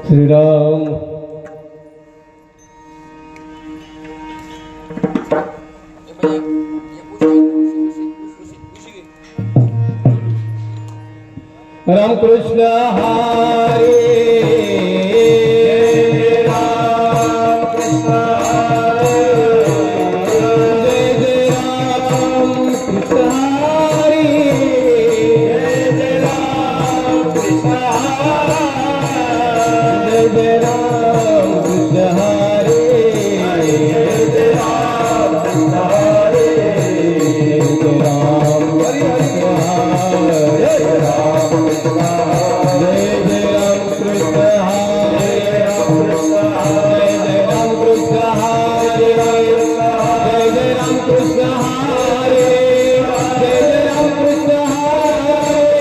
श्री राम। राम कृष्ण हरे राम कृष्ण हरे जय राम कृष्ण हरे जय राम कृष्ण हरे जय राम कृष्ण हरे जय राम कृष्ण हरे जय राम हरे हरे जय राम जय जय राम कृष्ण हरे राम कृष्ण हरे जय राम कृष्ण हरे जय जय राम कृष्ण हरे जय जय राम कृष्ण हरे जय राम कृष्ण हरे जय राम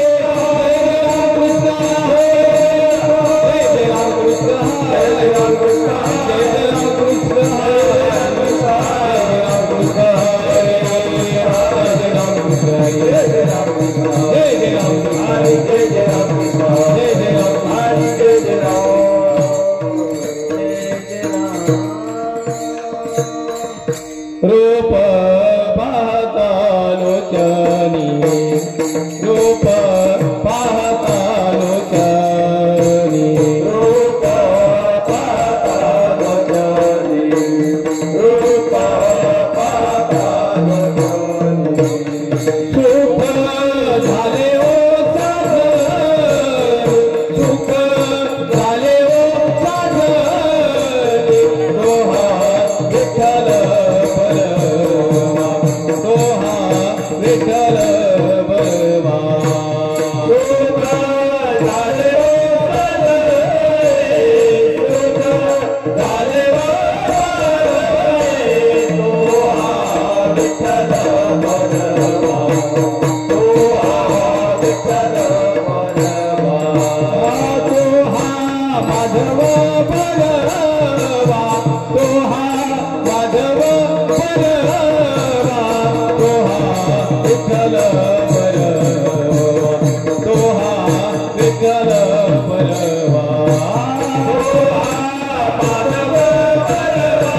कृष्ण हरे जय राम कृष्ण हरे जय जय राम कृष्ण हरे जय राम कृष्ण हरे जय जय राम कृष्ण हरे जय जय राम हरे जय जय राम रूप पाहता लोचनी रूप पाहता लोचनी रूप पाहता लोचनी रूप पाहता लोचनी सुख झाले ओ साध सुख झाले ओ साध दोहा विठ्ठल बलवा दोहा विठ्ठल बलवा सुख झाले ओ साध सुख झाले ओ दोहा विठ्ठल बलवा माधव बलवा तोहा माधव बलवा तोहा विठ्ठल बलवा तोहा विठ्ठल बलवा तोहा माधव बलवा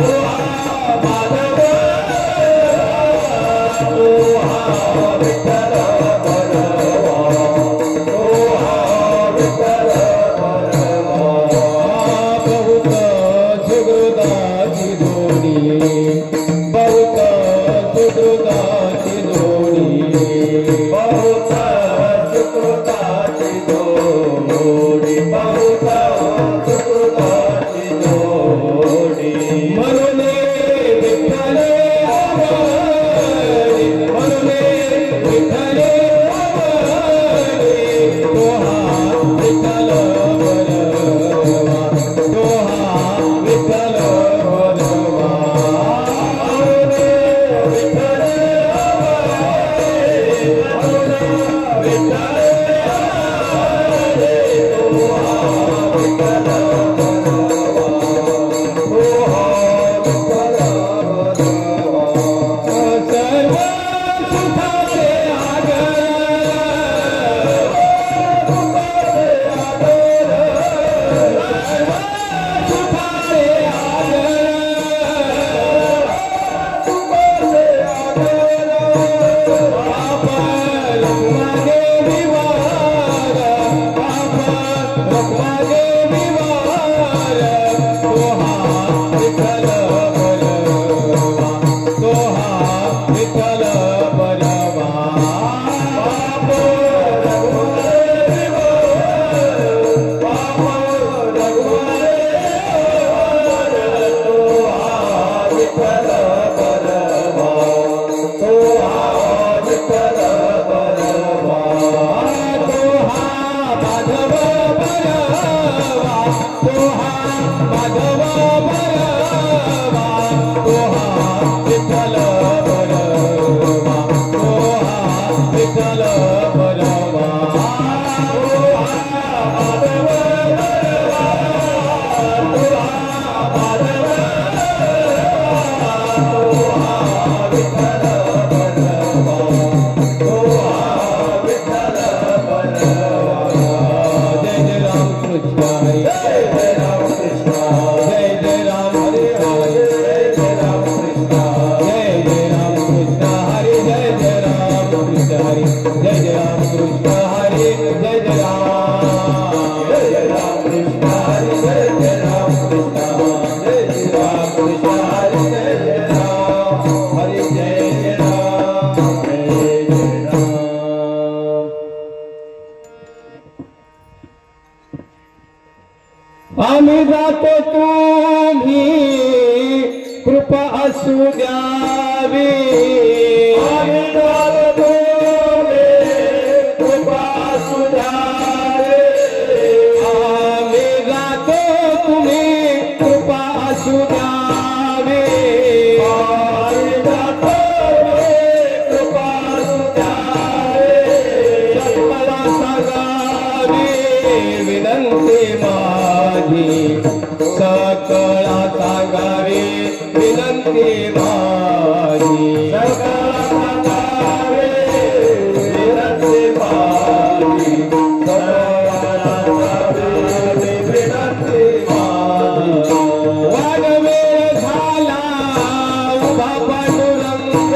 तोहा माधव तोहा विठ्ठल बलवा तोहा विठ्ठल बहुत सुकृताची जोडी बहुत सुकृताची जोडी बहुत सुकृताची जोडी बहुत सुकृताची जोडी कृष्ण हरी जय जय राम हरी जय जय राम जय जय राम। आम्ही जातो तुम्ही कृपा असू द्यावी आम्ही जातो तुम्ही कृपा असू द्यावी आम्ही जातो तुम्ही कृपा असू द्यावी आम्ही जातो कृपा असू द्यावी सत्परा सांगावी विनंती माझी सकळा सांगावी विनंती माझी सकळा सांगावी विनंती माझी सकळा सांगावी विनंती माझी वाडवेळ झाला उभा पांडुरंग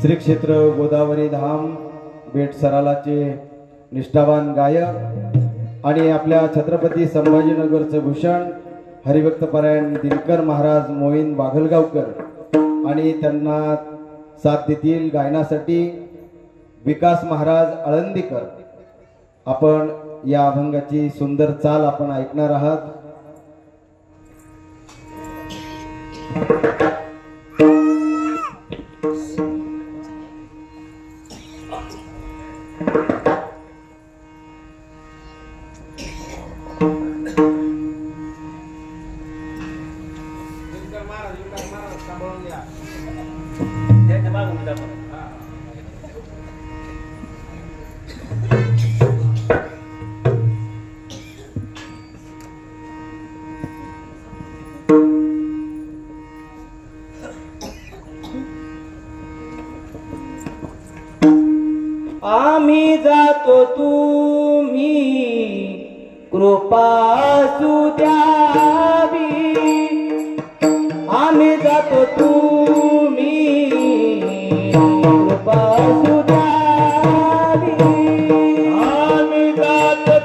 श्री क्षेत्र गोदावरी धाम बेट सरालाचे निष्ठावान गायक आणि आपल्या छत्रपती संभाजीनगरचे भूषण हरिभक्तपरायण दिनकर महाराज मोईन बागलगावकर आणि त्यांना साथ देतील गायनासाठी विकास महाराज आळंदीकर। आपण या अभंगाची सुंदर चाल आपण ऐकणार आहात। आम्ही जातो तुम्ही कृपा असू द्यावी आम्ही जातो तुम्ही कृपा असू द्यावी आम्ही जातो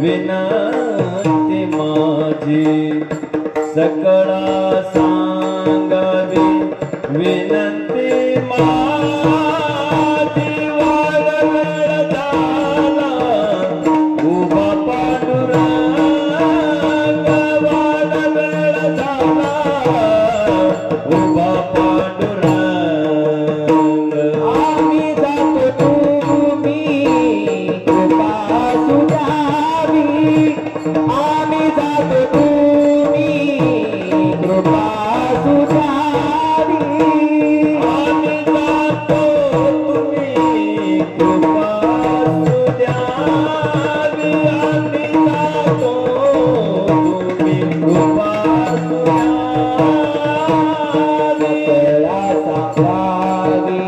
विनंती माझी सकळा सांगावी विनंती माझी वाड वेळ झाला उभा पांडुरंग वाड वेळ झाला उभा पांडुरंग आम्ही जातो तुम्ही कृपा सुधावी आम्ही जातो तुम्ही कृपा सुधावी आम्ही जातो तुम्ही कृपा सुद्यावी आम्ही जातो तुम्ही कृपा सुद्यावी सकळा सांगावी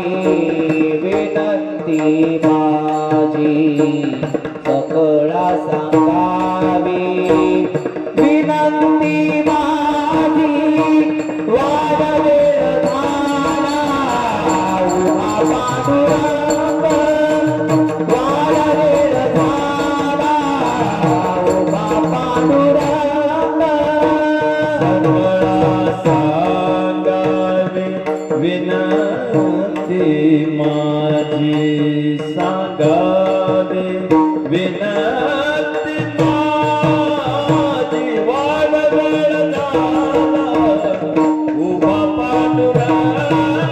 विनंती माझी सकळा सांगावी विनंती माझी वाद वेळ झाला उभा पांडुरंग वाद वेळ झाला उभा पांडुरंग सकळा सांगावी विनंती माझी सांगावी विनंती माझी वाड वेळ झाला उभा पांडुरंग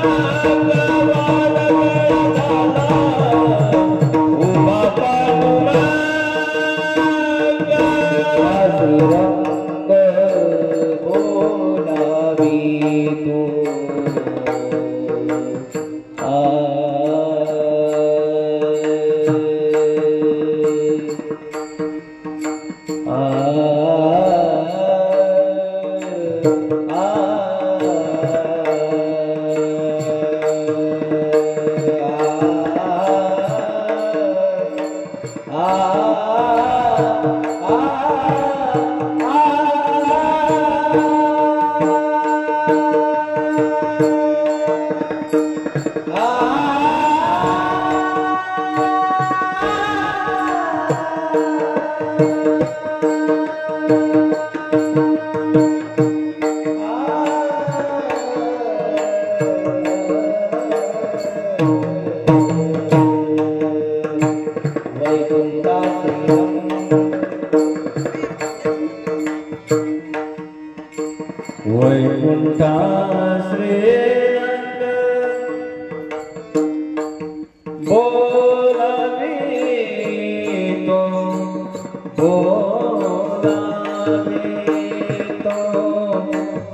वाड वेळ झाला उभा पांडुरंग श्रीरंग बोलावी तू वैकुंठा वैकुंठा श्रीरंग बोलावी तो बोलावी तो बोलावी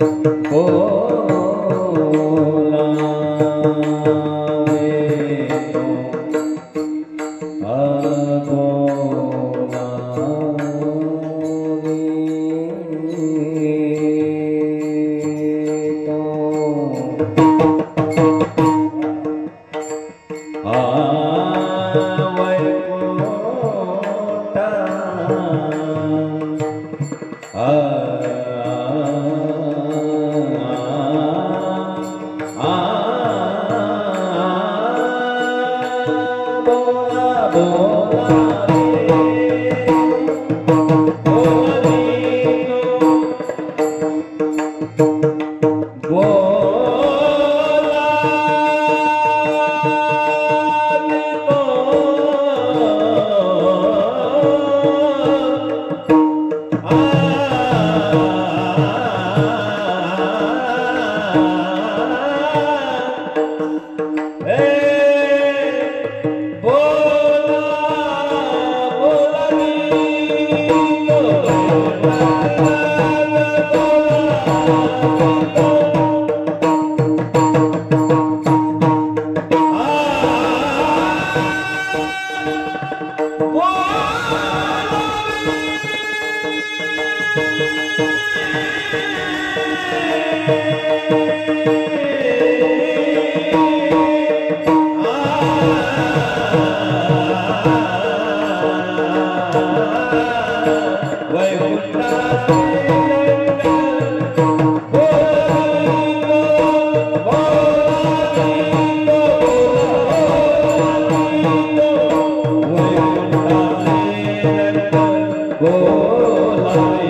तो बोलावितो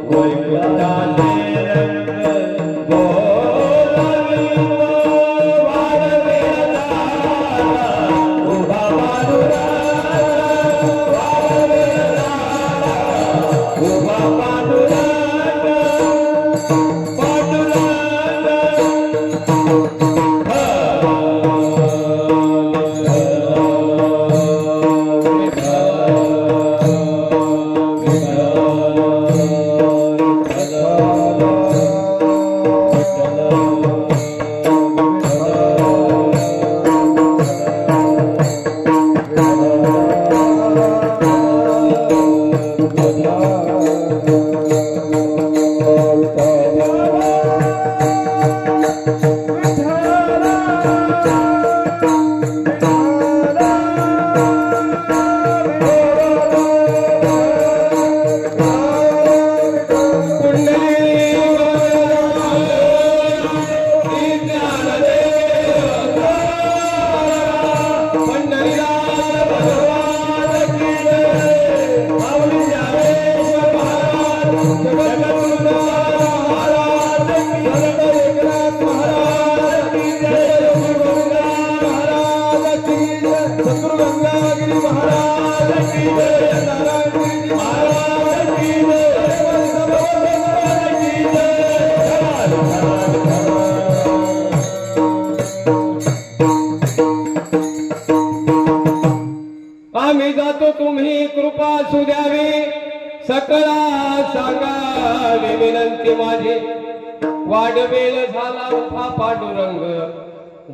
वैकुंठाचे रंग बोलावितो वाढवेला उभा पांडुरंग वाढवेला उभा पांडुरंग पांडुरंग आम्ही जातो तुम्ही कृपा सुद्यावी सकळा सांगावी विनंती माझी वाढवेल झाला उभा पांडुरंग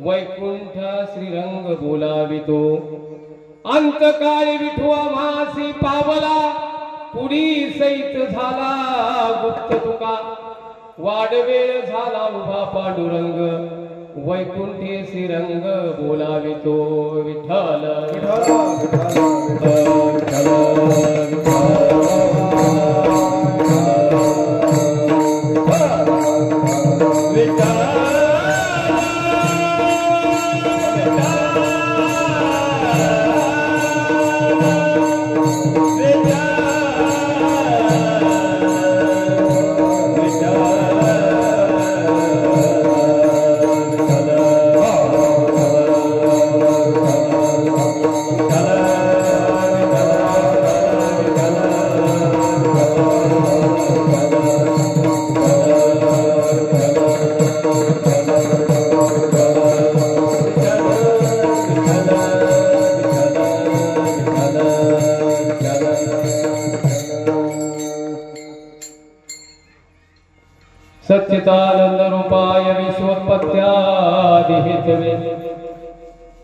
वैकुंठ श्रीरंग बोलावितो अंतकाळी विठवा मासी पावला पुढी सहित झाला गुप्त तुका वाढवेल झाला उभा पांडुरंग वैकुंठे श्रीरंग बोलावितो विठ्ठल सच्चिदानंद रूपाय विश्वोत्पत्त्यादिहेतवे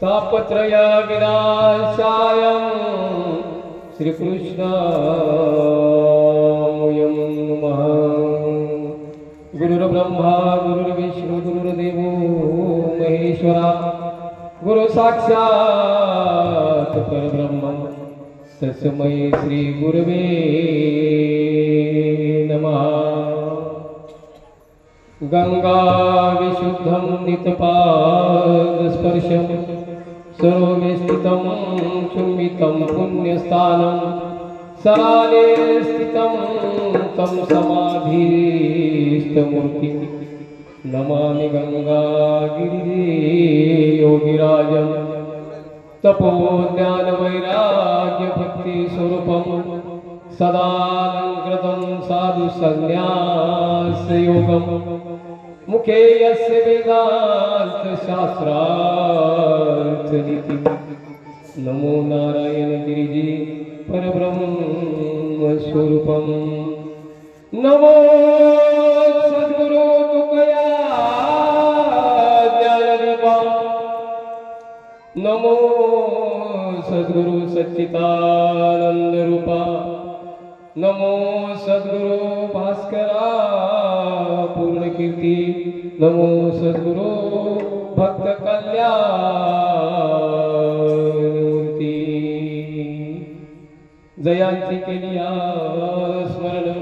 तापत्रय विनाशाय श्रीकृष्णाय नमः। गुरुर्ब्रह्मा गुरुर्विष्णु गुरुर्देवो महेश्वरा गुरु साक्षात् परब्रह्म तस्मै श्री गुरवे नमः। गंगा विशुद्धं नितपादस्पर्शं सरोमे स्थितं चुम्बितं पुण्यस्थानं सराले स्थितं तं समाधिस्थमूर्तिं नमामि गंगागिरि योगिराजं तपो ज्ञान वैराग्य भक्ति स्वरूपं सदालंकृतं साधु संन्यास योगं मुखे यस्य वेदांत शास्त्रार्थ नीति नमो नारायण गिरिजी परब्रह्म स्वरूपं नमो सद्गुरु तुकया ज्ञानदीपा नमो सद्गुरु सच्चिदानंद रूपा नमो सद्गुरु भास्करा पूर्ण कीर्ती नमो सद्गुरु भक्त कल्याणमूर्ती जयांची केली स्मरण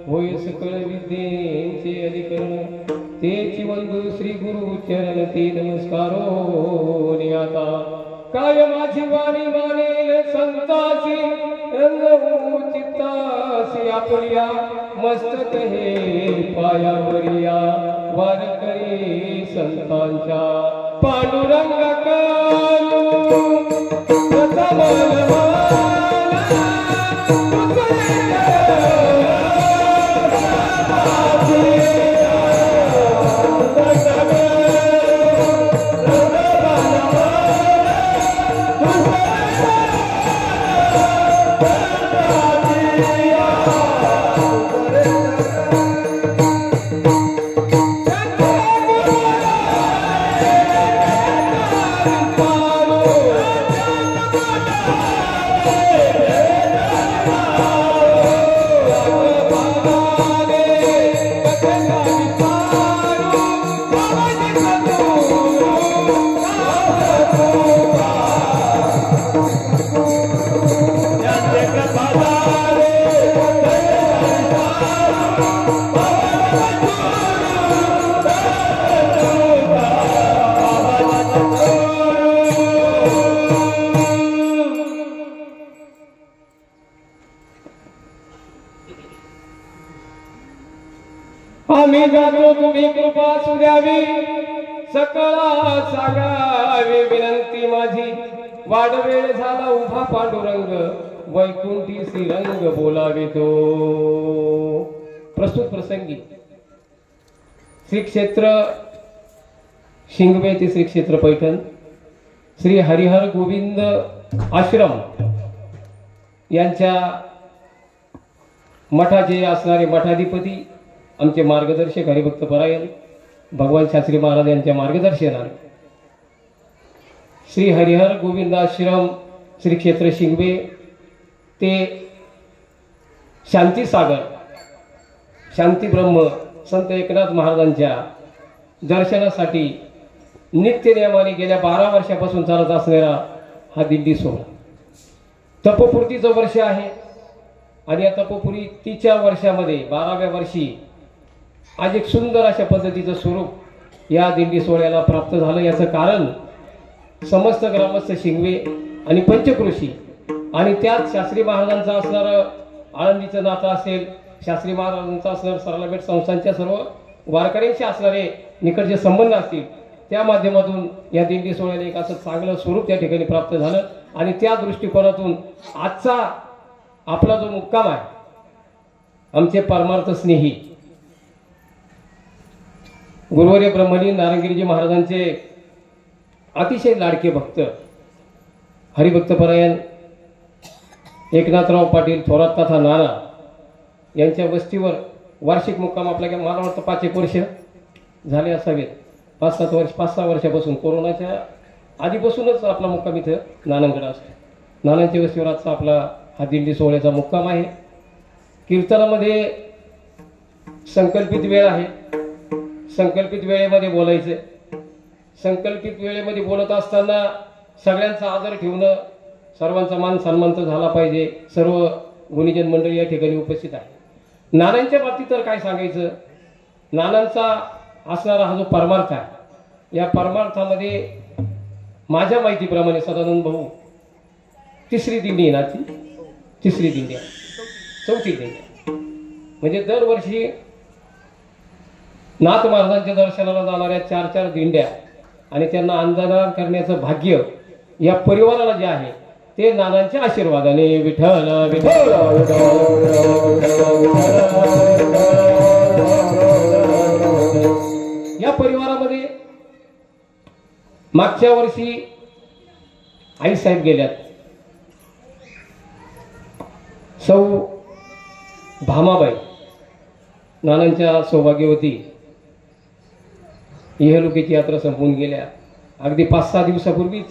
होय सकळ विद्येचे अधिकरण तेची वंदू श्री गुरु चरण ते नमस्कारो नियाता काय माझी वाणी मानेल संताची रंगभूती घातुलिया मस्तक हे पायावरिया वारकरी संतांच्या पांडुरंग करू आम्ही जातो तुम्ही कृपा सुद्यावी सकळा सांगावी विनंती माझी वाडवेळ झाला उभा पांडुरंग वैकुंठी श्रीरंग बोलावे तो प्रस्तुत प्रसंगी श्री क्षेत्र शिंगवे ते श्री क्षेत्र पैठण श्री हरिहर गोविंद आश्रम यांच्या मठाचे असणारे मठाधिपती आमचे मार्गदर्शक हरिभक्त परायण भगवान शास्त्री महाराज यांच्या मार्गदर्शनाने श्री हरिहर गोविंद आश्रम श्री क्षेत्र शिंगवे ते शांतीसागर शांती ब्रह्म संत एकनाथ महाराजांच्या दर्शनासाठी नित्य नियमाने गेल्या 12 वर्षापासून चालत असणारा हा दिंडी सोहळा तपोपूर्तीचं वर्ष आहे आणि या तपोपूर्तीच्या वर्षामध्ये 12व्या वर्षी आज एक सुंदर अशा पद्धतीचं स्वरूप या दिंडी सोहळ्याला प्राप्त झालं। याचं कारण समस्त ग्रामस्थ शिंगवे आणि पंचकृषी आणि त्यात शास्त्री महाराजांचा असणारं आळंदीचं नातं असेल, शास्त्री महाराजांचा असणारं सरलाभेट संस्थांच्या सर्व वारकऱ्यांशी असणारे निकटचे संबंध असतील त्या माध्यमातून या दिंडी सोहळ्याला एक असं चांगलं स्वरूप त्या ठिकाणी प्राप्त झालं आणि त्या दृष्टिकोनातून आजचा आपला जो मुक्काम आहे आमचे परमार्थ स्नेही गुरुवर्य ब्रह्मलीन नारायणगिरीजी महाराजांचे अतिशय लाडके भक्त हरिभक्त परायण एकनाथराव पाटील थोरात तथा नाना यांच्या वस्तीवर वार्षिक मुक्काम आपल्या मला वाटतं 5-1 वर्ष झाले असावेत, 5-7 वर्ष 5-6 वर्षापासून कोरोनाच्या आधीपासूनच आपला मुक्काम इथं नानांकडे असतो। नानांच्या वस्तीवर आजचा आपला हा दिंडी सोहळ्याचा मुक्काम आहे। कीर्तनामध्ये संकल्पित वेळ आहे, संकल्पित वेळेमध्ये बोलायचे, संकल्पित वेळेमध्ये बोलत असताना सगळ्यांचा आदर ठेवणं, सर्वांचा मान सन्मान तर झाला पाहिजे। सर्व गुणीजन मंडळी या ठिकाणी उपस्थित आहे। नानांच्या बाबतीत तर काय सांगायचं, नानांचा असणारा हा जो परमार्थ आहे या परमार्थामध्ये माझ्या माहितीप्रमाणे सदानंद भाऊ तिसरी दिंडी आहे ना, ती तिसरी दिंडी आहे, चौथी दिंडी म्हणजे दरवर्षी नाथ महाराजांच्या दर्शनाला जाणाऱ्या 4-4 दिंड्या आणि त्यांना अंजन करण्याचं भाग्य या परिवाराला जे आहे ते नानांच्या आशीर्वादाने विठ्ठल विठ्ठल या परिवारामध्ये मागच्या वर्षी आई साहेब गेल्यात, सौ भामाबाई नानांच्या सौभाग्यवती इहलोकीची यात्रा संपून गेल्या। अगदी 5-6 दिवसापूर्वीच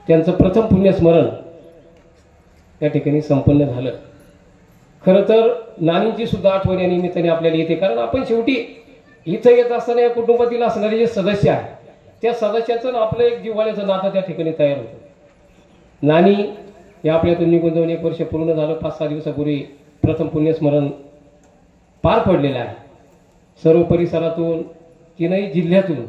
त्यांचं प्रथम पुण्यस्मरण या ठिकाणी संपन्न झालं। खरं तर नानींची सुद्धा आठवण या निमित्ताने आपल्याला येते, कारण आपण शेवटी इथं येत असताना या कुटुंबातील असणारे जे सदस्य आहे त्या सदस्याचं आपलं एक जिव्हाळ्याचं नातं त्या ठिकाणी तयार होतं। नानी या आपल्यातून निघून जाऊन 1 वर्ष पूर्ण झालं। 5-6 दिवसापूर्वी प्रथम पुण्यस्मरण पार पडलेलं आहे। सर्व परिसरातून 3ही जिल्ह्यातून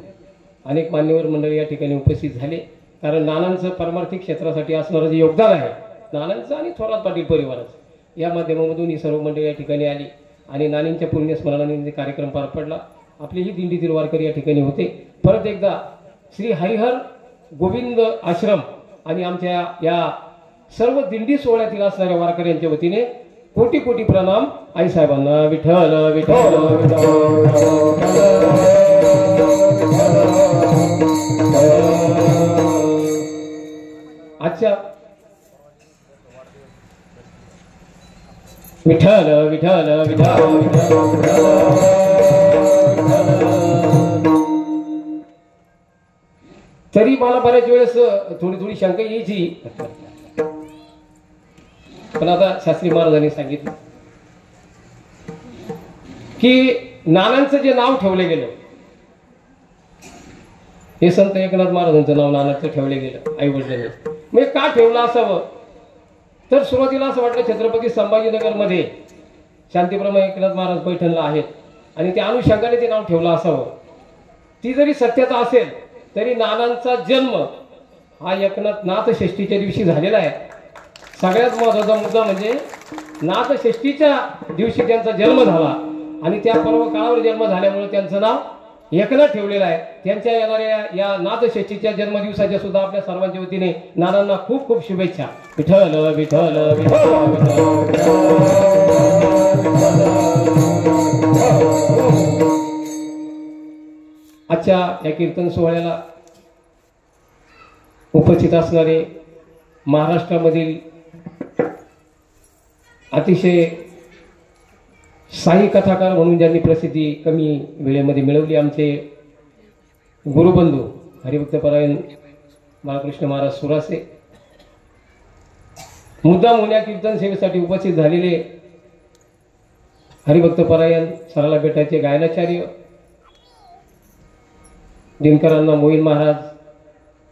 अनेक मान्यवर मंडळी या ठिकाणी उपस्थित झाले, कारण नानांचं परमार्थिक क्षेत्रासाठी असणारं जे योगदान आहे नानांचं आणि थोरात पाटील परिवाराचं या माध्यमामधून ही सर्व मंडळी या ठिकाणी आली आणि नानींच्या पुण्यस्मरणाने कार्यक्रम पार पडला. आपली ही दिंडीतील वारकरी या ठिकाणी होते. परत एकदा श्री हरिहर गोविंद आश्रम आणि आमच्या या सर्व दिंडी सोहळ्यातील असणाऱ्या वारकऱ्यांच्या वतीने कोटी कोटी प्रणाम. आईसाहेबांना विठ्ठल विठ्ठल आजच्या विठ्ठल विठ्ठल विठ्ठल तरी मला बऱ्याच वेळेस थोडी शंका यायची, पण आता शास्त्री महाराजांनी सांगितलं की नानांचं जे नाव ठेवलं गेलं हे संत एकनाथ महाराजांचं नाव नानाचं ठेवलं गेलं आई वडिलांनी. म्हणजे का ठेवलं असावं तर सुरुवातीला असं वाटलं छत्रपती संभाजीनगरमध्ये शांतीप्रभा एकनाथ महाराज पैठणला आहेत आणि त्या अनुषंगाने ते नाव ठेवलं असावं. ती जरी सत्यता असेल तरी नानांचा जन्म हा एकनाथ नाथषष्ठीच्या दिवशी झालेला आहे. सगळ्यात महत्त्वाचा मुद्दा म्हणजे नाथषष्ठीच्या दिवशी त्यांचा जन्म झाला आणि त्या पर्व काळावर जन्म झाल्यामुळे त्यांचं नाव एकनाथ ठेवलेलं आहे. त्यांच्या येणाऱ्या या नाथषष्ठीच्या जन्मदिवसाच्या सुद्धा आपल्या सर्वांच्या वतीने नानांना खूप खूप शुभेच्छा. विठ्ठल विठ्ठल आजच्या या कीर्तन सोहळ्याला उपस्थित असणारे महाराष्ट्रामधील अतिशय साई कथाकार म्हणून ज्यांनी प्रसिद्धी कमी वेळेमध्ये मिळवली आमचे गुरुबंधू हरिभक्तपरायण बाळकृष्ण महाराज सुरासे, मुद्दाम होण्या कीर्तन सेवेसाठी उपस्थित झालेले हरिभक्तपरायण सराला बेटाचे गायनाचार्य दिनकरांना मोहीन महाराज,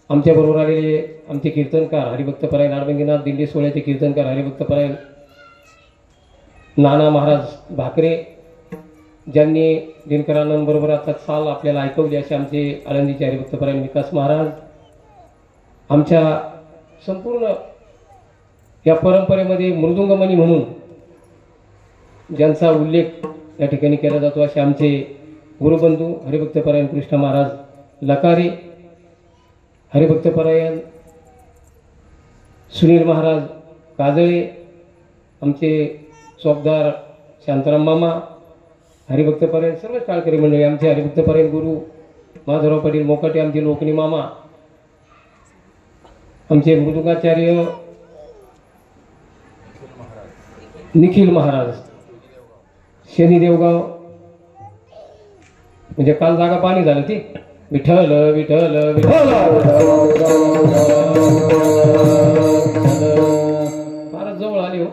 आमच्याबरोबर आलेले आमचे कीर्तनकार हरिभक्तपरायण आडबंगीनाथ दिंडी सोहळ्याचे कीर्तनकार हरिभक्तपरायण नाना महाराज भाकरे, ज्यांनी दिनकरांबरोबर आता साल आपल्याला ऐकवली असे आमचे आळंदीचे हरिभक्तपरायण विकास महाराज, आमच्या संपूर्ण या परंपरेमध्ये मृदुंगमणी म्हणून ज्यांचा उल्लेख या ठिकाणी केला जातो असे आमचे गुरुबंधू हरिभक्तपरायण कृष्ण महाराज लकारे, हरिभक्तपरायण सुनील महाराज काजळे, आमचे चौकदार शांताराम मामा, हरिभक्तपरायण सर्व टाळकरी मंडळी, आमचे हरिभक्तपरायण गुरु माधवराव पाटील मोकाटे, आमचे लोकणी मामा, आमचे मृदुंगाचार्य निखिल महाराज शनी देवगाव, म्हणजे काल जागा पाणी झालं ती. विठ्ठल विठ्ठल विठ्ठल फारच जवळ आली हो.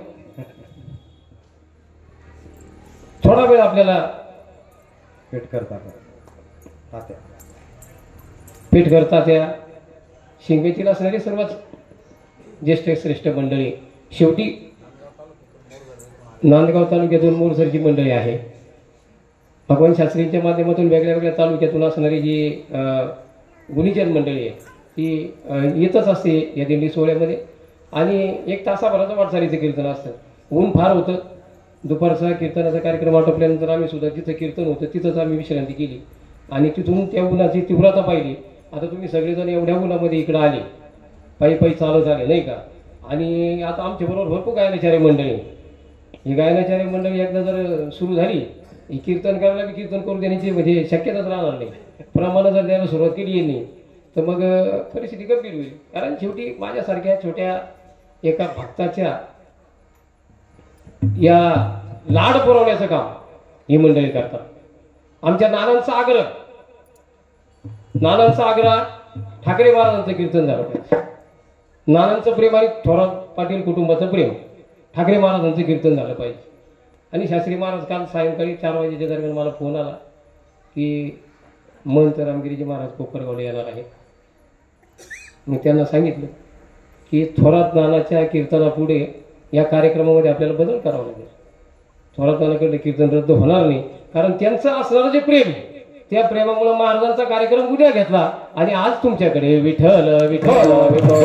थोडा वेळ आपल्याला पेट करता त्या शिंगेतील असणारी सर्वच ज्येष्ठ श्रेष्ठ मंडळी, शेवटी नांदगाव तालुक्यातून मोरसरची मंडळी आहे. भगवान शास्त्रींच्या माध्यमातून वेगळ्या वेगळ्या तालुक्यातून असणारी जी गुणीजन मंडळी आहे ती येतच असते या दिंडी सोहळ्यामध्ये. आणि एक तासाभराचं वाटचालीचं कीर्तन असतं. ऊन फार होतं. दुपारचा कीर्तनाचा कार्यक्रम आटोपल्यानंतर आम्ही सुद्धा जिथं कीर्तन होतं तिथंच आम्ही विश्रांती केली आणि तिथून त्या उन्हाची तीव्रता पाहिली. आता तुम्ही सगळेजण एवढ्या उन्हामध्ये इकडं आले, पायी चालत आले नाही का. आणि आता आमच्याबरोबर भरपूर गायनाचार्य मंडळी, ही गायनाचार्य मंडळी एकदा जर सुरू झाली ही कीर्तन करायला बी कीर्तन करून देण्याची म्हणजे शक्यताच राहणार नाही. प्रमाणे जर द्यायला सुरुवात केली यांनी तर मग परिस्थिती गंभीर होईल. कारण शेवटी माझ्यासारख्या छोट्या एका भक्ताच्या या लाड पुरवण्याचं काम ही मंडळी करतात. आमच्या नानांचा आग्रह ठाकरे महाराजांचं कीर्तन झालं पाहिजे. नानांचं प्रेम आणि थोरात पाटील कुटुंबाचं प्रेम ठाकरे महाराजांचं कीर्तन झालं पाहिजे. आणि शास्त्री महाराज काल सायंकाळी 4 वाजेच्या दरम्यान मला फोन आला की महंत रामगिरीजी महाराज कोपरगावला येणार आहे. मी त्यांना सांगितलं की थोरात नानाच्या कीर्तनापुढे या कार्यक्रमामध्ये आपल्याला बदल करावा लागेल. थोरात नानाकडे कीर्तन रद्द होणार नाही, कारण त्यांचं असणारं जे प्रेम आहे त्या प्रेमामुळे महाराजांचा कार्यक्रम उद्या घेतला आणि आज तुमच्याकडे विठ्ठल विठ्ठल विठ्ठल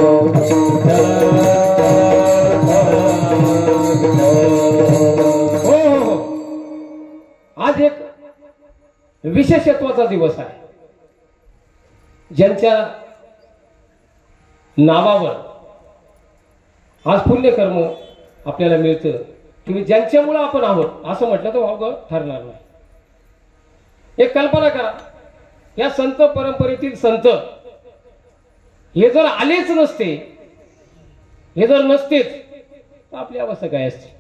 विशेषत्वाचा दिवस आहे. ज्यांच्या नावावर आज पुण्यकर्म आपल्याला मिळतं किंवा ज्यांच्यामुळे आपण आहोत असं म्हटलं तर वावगं ठरणार नाही. एक कल्पना करा, या संत परंपरेतील संत हे जर आलेच नसते, हे जर नसतेच तर आपली अवस्था काय असते.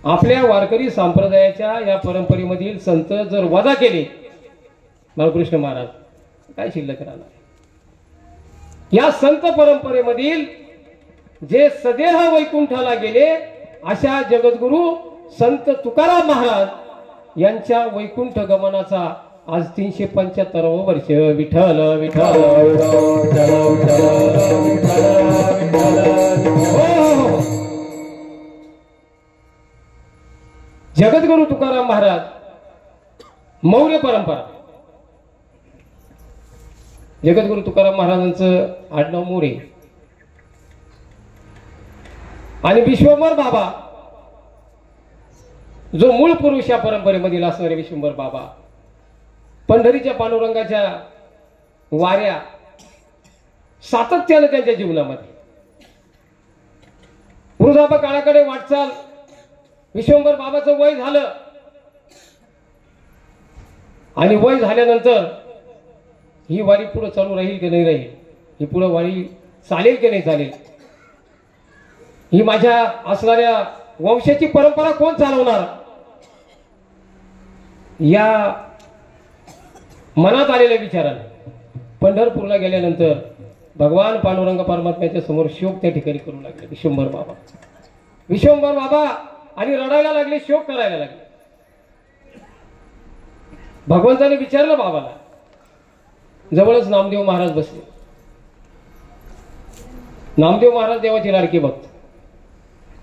आपल्या वारकरी संप्रदायाच्या या परंपरेमधील संत जर वजा केले बाळकृष्ण महाराज, काय शिल्लक राहणार. या संत परंपरेमधील जे सदेह वैकुंठाला गेले अशा जगद्गुरु संत तुकाराम महाराज यांच्या वैकुंठ गमनाचा आज 375 वर्ष. विठ्ठल विठ्ठल जगद्गुरु तुकाराम महाराज मौर्य परंपरा. जगद्गुरु तुकाराम महाराजांचं आडनाव मोरे आणि विश्वंभर बाबा जो मूळ पुरुष या परंपरेमधील असणारे विश्वंभर बाबा पंढरीच्या पांडुरंगाच्या वाऱ्या सातत्याने त्यांच्या जीवनामध्ये वृद्धापकाळाकडे वाटचाल. विश्वंभर बाबाचं वय झालं आणि वय झाल्यानंतर ही वारी पुढे चालू राहील की नाही राहील, ही पुढे वारी चालेल की नाही चालेल, ही माझ्या असणाऱ्या वंशाची परंपरा कोण चालवणार, या मनात आलेल्या विचाराने पंढरपूरला गेल्यानंतर भगवान पांडुरंग परमात्म्याच्या समोर शोक त्या ठिकाणी करू लागले विश्वंभर बाबा. विश्वंभर बाबा आणि रडायला लागले, शोक करायला लागले. भगवंताने विचारलं बाबाला. जवळच नामदेव महाराज बसले. नामदेव महाराज देवाचे लाडके भक्त.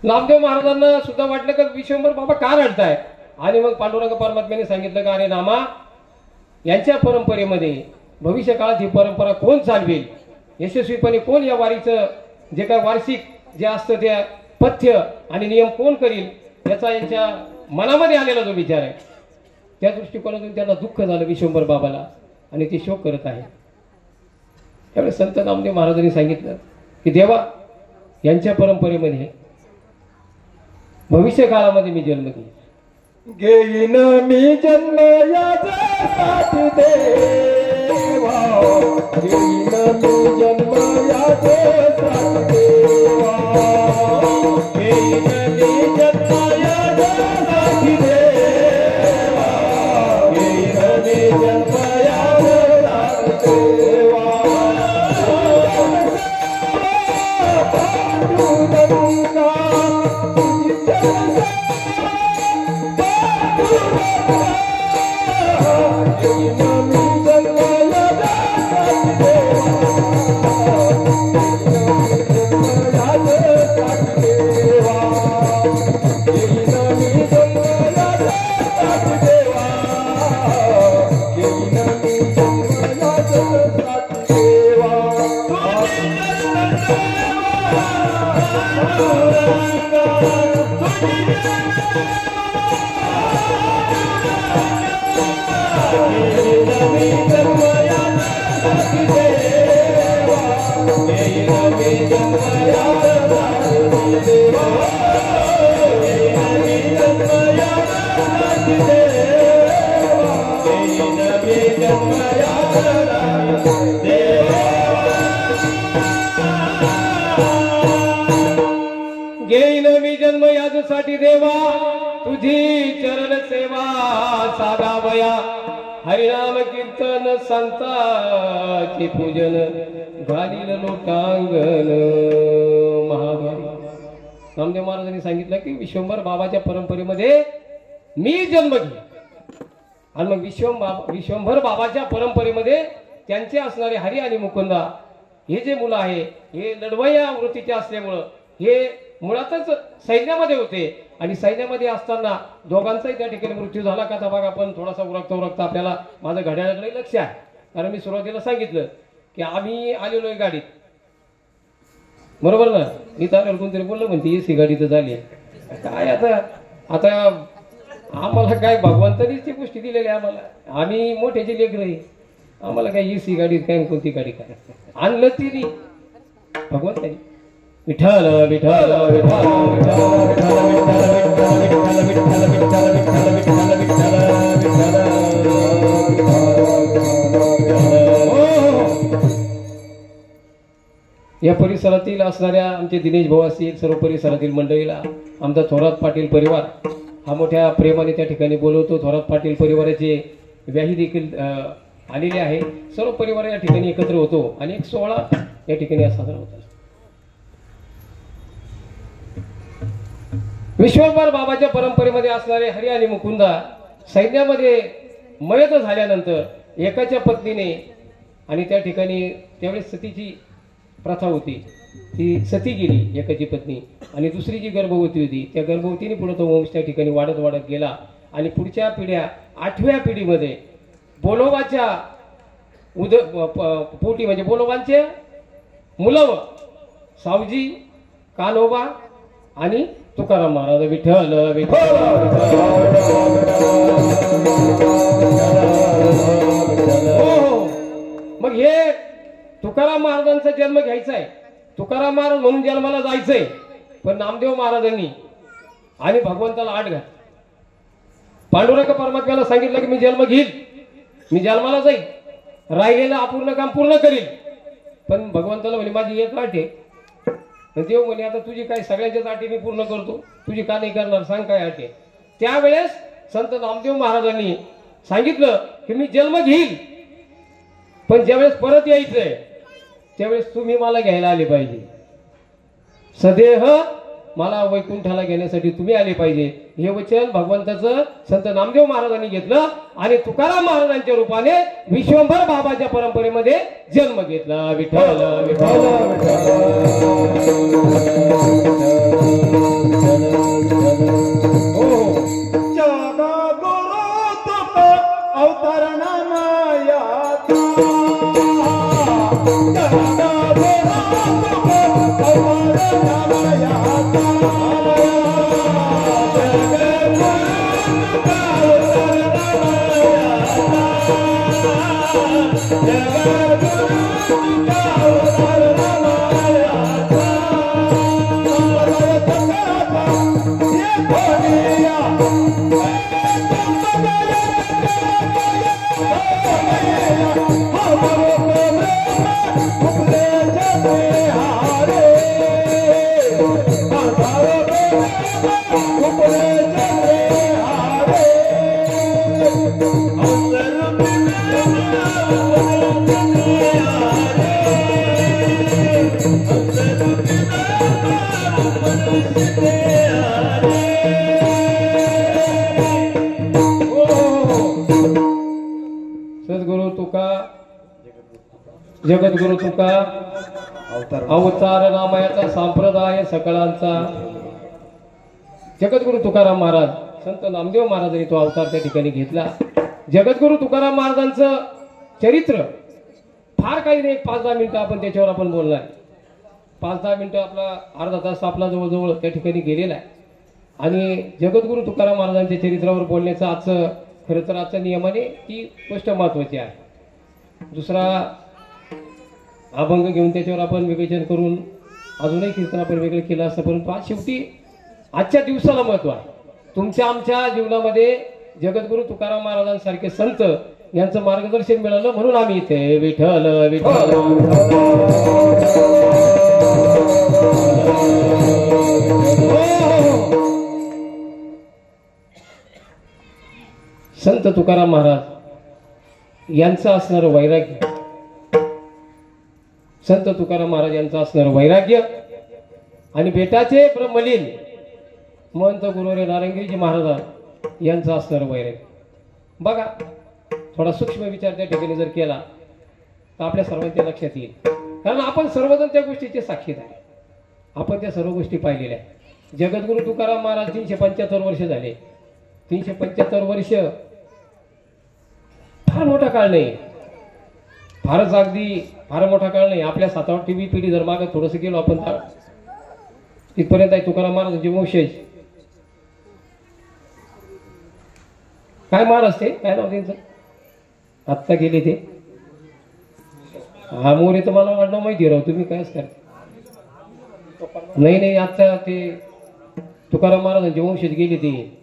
नामदेव महाराजांना सुद्धा वाटलं की विश्वंभर बाबा का रडताय. आणि मग पांडुरंग परमात्म्याने सांगितलं का अरे नामा, यांच्या परंपरेमध्ये भविष्य काळात ही परंपरा कोण चालवेल, यशस्वीपणे कोण या वारीचं जे काय वार्षिक जे असतं त्या पथ्य आणि नियम कोण करील, याचा यांच्या मनामध्ये आलेला जो विचार आहे, त्या दृष्टिकोनातून त्यांना दुःख झालं विश्वंभर बाबाला आणि ते शोक करत आहे. त्यावेळेस संत नामदेव महाराजांनी सांगितलं की देवा, यांच्या परंपरेमध्ये भविष्य काळामध्ये मी जन्म घेईन मी जन्म यासाठी देवा, घेईन मी जन्म यासाठी देवा, घेईन मी जन्म यासाठी देवा, घेईन मी जन्म यासाठी देवा. घेईन मी जन्म यासाठी देवा, तुझी चरण सेवा साधावया, हरिनाम कीर्तन संतांचे पूजन घालील लोटांगण महाभारत. नामदेव महाराजांनी सांगितलं की विश्वंभर बाबाच्या परंपरेमध्ये मी जन्म घेईन आणि मग विश्वंभर बाबाच्या परंपरेमध्ये त्यांचे असणारे हरी आणि मुकुंदा हे जे मुलं आहे हे लढवय्या वृत्तीचे असल्यामुळं हे मुळातच सैन्यामध्ये होते आणि सैन्यामध्ये असताना दोघांचाही त्या ठिकाणी मृत्यू झाला का. बघा आपण थोडासा उरकता आपल्याला माझं घड्याळाकडे लक्ष आहे, कारण मी सुरुवातीला सांगितलं की आम्ही आलेलो आहे गाडीत, बरोबर ना. मी तर कोणतरी बोललं म्हणते एसी गाडी तर झाली काय. आता आम्हाला काय भगवंतानीच ती गोष्टी दिलेल्या आम्हाला. आम्ही मोठ्याची लेकरं आहे. आम्हाला काय एसी गाडी काय कोणती गाडी काय आणलं तिने भगवंतानी. विठ्ठल विठ्ठल विठ्ठल या परिसरातील असणाऱ्या आमचे दिनेश भाऊ असतील, सर्व परिसरातील मंडळीला आमचा थोरात पाटील परिवार हा मोठ्या प्रेमाने त्या ठिकाणी बोलवतो. थोरात पाटील परिवाराचे व्याही देखील आलेले आहे. सर्व परिवार या ठिकाणी एकत्र होतो आणि एक सोहळा या ठिकाणी साजरा होता. विश्वंभर बाबाच्या परंपरेमध्ये असणारे हरी आणि मुकुंदा सैन्यामध्ये मयत झाल्यानंतर एकाच्या पत्नीने आणि त्या ठिकाणी त्यावेळेस सतीची प्रथा होती, ती सती गेली एकाची पत्नी आणि दुसरी जी गर्भवती होती त्या गर्भवतीने पुढे तो वंश त्या ठिकाणी वाढत वाढत गेला आणि पुढच्या पिढ्या 8व्या पिढीमध्ये बोलोबाच्या पोटी म्हणजे बोलोबांचे मुलं सावजी, कान्होबा आणि तुकाराम महाराज. विठ्ठल विठ्ठल हो. मग हे तुकाराम महाराजांचा जन्म घ्यायचा आहे, तुकाराम महाराज म्हणून जन्माला जायचंय. पण नामदेव महाराजांनी आणि भगवंताला आठ घात. पांडुरंग परमात्म्याला सांगितलं की मी जन्म घेईल, मी जन्माला जाईल, राहिलेलं अपूर्ण काम पूर्ण करील. पण भगवंताला म्हणे माझी एक आठ आहे. देव म्हणे आता तुझी काय सगळ्यांच्याच आठी मी पूर्ण करतो, तुझी का नाही करणार सांग काय आठ आहे. त्यावेळेस संत नामदेव महाराजांनी सांगितलं की मी जन्म घेईल, पण ज्यावेळेस परत यायचंय त्यावेळेस तुम्ही मला घ्यायला आले पाहिजे. सदेह मला वैकुंठाला घेण्यासाठी तुम्ही आले पाहिजे. हे वचन भगवंताचं संत नामदेव महाराजांनी घेतलं आणि तुकाराम महाराजांच्या रूपाने विश्वंभर बाबाच्या परंपरेमध्ये जन्म घेतला. विठ्ठल विठ्ठल सद्गुरु तुका जगद्गुरु तुका अवतार नामयाचा संप्रदाय सकळांचा. जगद्गुरु तुकाराम महाराज संत नामदेव महाराजांनी तो अवतार त्या ठिकाणी घेतला. जगद्गुरु तुकाराम महाराजांचं चरित्र फार काही नाही, 5-10 मिनिटं आपण त्याच्यावर आपण बोलणार. 5-10 मिनिटं आपला अर्धा तास आपला जवळजवळ त्या ठिकाणी गेलेला आहे. आणि जगद्गुरु तुकाराम महाराजांच्या चरित्रावर बोलण्याचं आजचं खरं तर आजच्या नियमाने ती गोष्ट महत्वाची आहे. दुसरा अभंग घेऊन त्याच्यावर आपण विवेचन करून अजूनही कीर्तन आपण वेगळं केलं असतं, परंतु आज शेवटी आजच्या दिवसाला महत्व आहे. तुमच्या आमच्या जीवनामध्ये जगद्गुरु तुकाराम महाराजांसारखे संत यांचं मार्गदर्शन मिळालं म्हणून आम्ही इथे. विठ्ठल विठ्ठल संत तुकाराम महाराज यांचं असणारं वैराग्य, संत तुकाराम महाराज यांचं असणारं वैराग्य आणि बेटाचे ब्रह्मलीन महंत गुरुवर्य नारायणगिरीजी महाराज यांचं असणारं वैराग्य. बघा थोडा सूक्ष्म विचार त्या ठिकाणी जर केला तर आपल्या सर्वांच्या लक्षात येईल. कारण आपण सर्वजण त्या गोष्टीचे साक्षीदार आहे, आपण त्या सर्व गोष्टी पाहिलेल्या आहेत. जगद्गुरु तुकाराम महाराज 375 वर्ष झाले. 375 वर्ष फार मोठा काळ नाही, फारच अगदी फार मोठा काळ नाही. आपल्या 7-8वी पिढी जर मागे थोडंसं गेलो आपण तर तिथपर्यंत आहे तुकाराम महाराजांचे वंशज. काय महाराज ते काय नाव त्यांचं आत्ता गेले ते हा मोरे तर मला वाटलं माहिती राव तुम्ही कायच करता नाही आता ते तुकाराम महाराजांचे वंशज गेले ते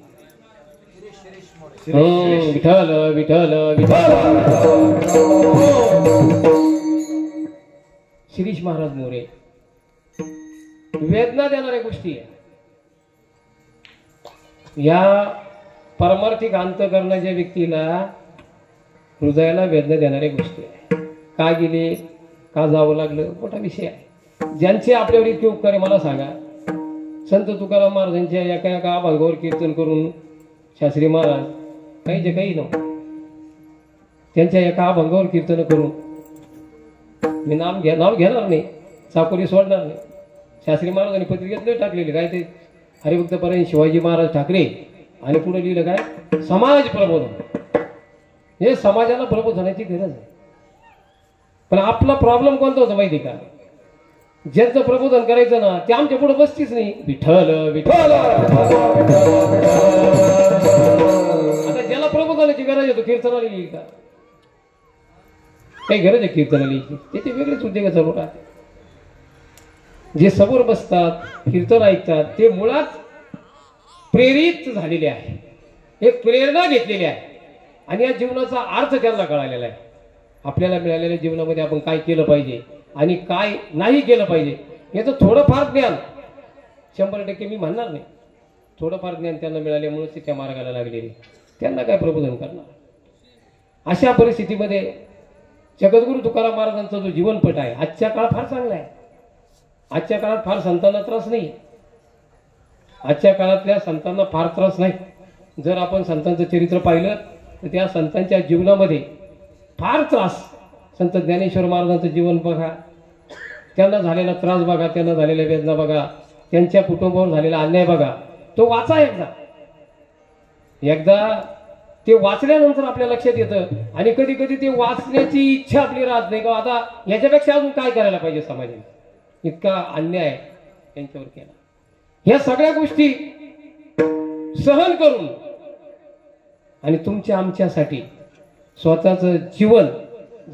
विठ्ठल विठ्ठल विठ्ठल शिरीष महाराज मोरे वेदना देणाऱ्या गोष्टी या परमार्थिक अंतःकरणाच्या व्यक्तीला हृदयाला वेदना देणाऱ्या गोष्टी आहे का गेले का जावं लागलं मोठा विषय आहे ज्यांचे आपल्यावर इतके उपकार आहे मला सांगा संत तुकाराम महाराजांच्या एका एका अभंगावर कीर्तन करून शास्त्री महाराज काही जे काही नव्हतं त्यांच्या एका अभंगावर कीर्तन करून मी नाव घेणार नाही चाकोरी सोडणार नाही शास्त्री महाराजांनी पत्रिकेत टाकलेली काय ते हरिभक्तपरायण शिवाजी महाराज ठाकरे आणि पुढे लिहिलं काय समाज प्रबोधन हे समाजाला प्रबोधनाची गरज आहे पण आपला प्रॉब्लेम कोणता होता माहिती का ज्यांचं प्रबोधन करायचं ना ते आमच्या पुढे बसतीच नाही विठ्ठल विठ्ठल आता ज्याला प्रबोधनाची गरज आहे तो कीर्तनाला येईल का काही गरज आहे कीर्तनाला यायची त्याचे वेगळेच उद्योग चालू राहते जे समोर बसतात कीर्तन ऐकतात ते मुळात प्रेरित झालेले आहे एक प्रेरणा घेतलेली आहे आणि या जीवनाचा अर्थ त्यांना कळालेला आहे आपल्याला मिळालेल्या जीवनामध्ये आपण काय केलं पाहिजे आणि काय नाही केलं पाहिजे याचं थोडंफार ज्ञान 100% मी म्हणणार नाही थोडंफार ज्ञान त्यांना मिळाल्यामुळेच ते त्या मार्गाला लागलेले त्यांना काय प्रबोधन करणार अशा परिस्थितीमध्ये जगद्गुरु तुकाराम महाराजांचा जो जीवनपट आहे आजच्या काळात फार चांगला आहे आजच्या काळात फार संतांना त्रास नाही आजच्या काळातल्या संतांना फार त्रास नाही जर आपण संतांचं चरित्र पाहिलं तर त्या संतांच्या जीवनामध्ये फार त्रास संत ज्ञानेश्वर महाराजांचं जीवन बघा त्यांना झालेला त्रास बघा त्यांना झालेल्या वेदना बघा त्यांच्या कुटुंबावर झालेला अन्याय बघा तो वाचा एकदा ते वाचल्यानंतर आपल्या लक्षात येतं आणि कधी कधी ते वाचण्याची इच्छा आपली राहत नाही का आता याच्यापेक्षा अजून काय करायला पाहिजे समाजाने इतका अन्याय त्यांच्यावर केला ह्या सगळ्या गोष्टी सहन करून आणि तुमच्या आमच्यासाठी स्वतःचं जीवन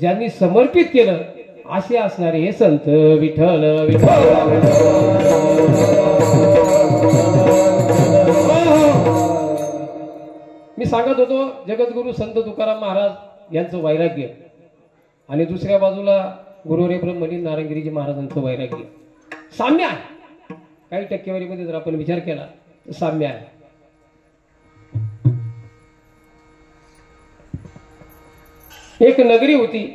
ज्यांनी समर्पित केलं असे असणारे हे संत विठ्ठल विठ्ठल मी सांगत होतो जगद्गुरु संत तुकाराम महाराज यांचं वैराग्य आणि दुसऱ्या बाजूला गुरुरे ब्रह्मलीन नारायणगिरीजी महाराजांचं वैराग्य साम्य आहे काही टक्केवारीमध्ये जर आपण विचार केला तर साम्य आहे एक नगरी होती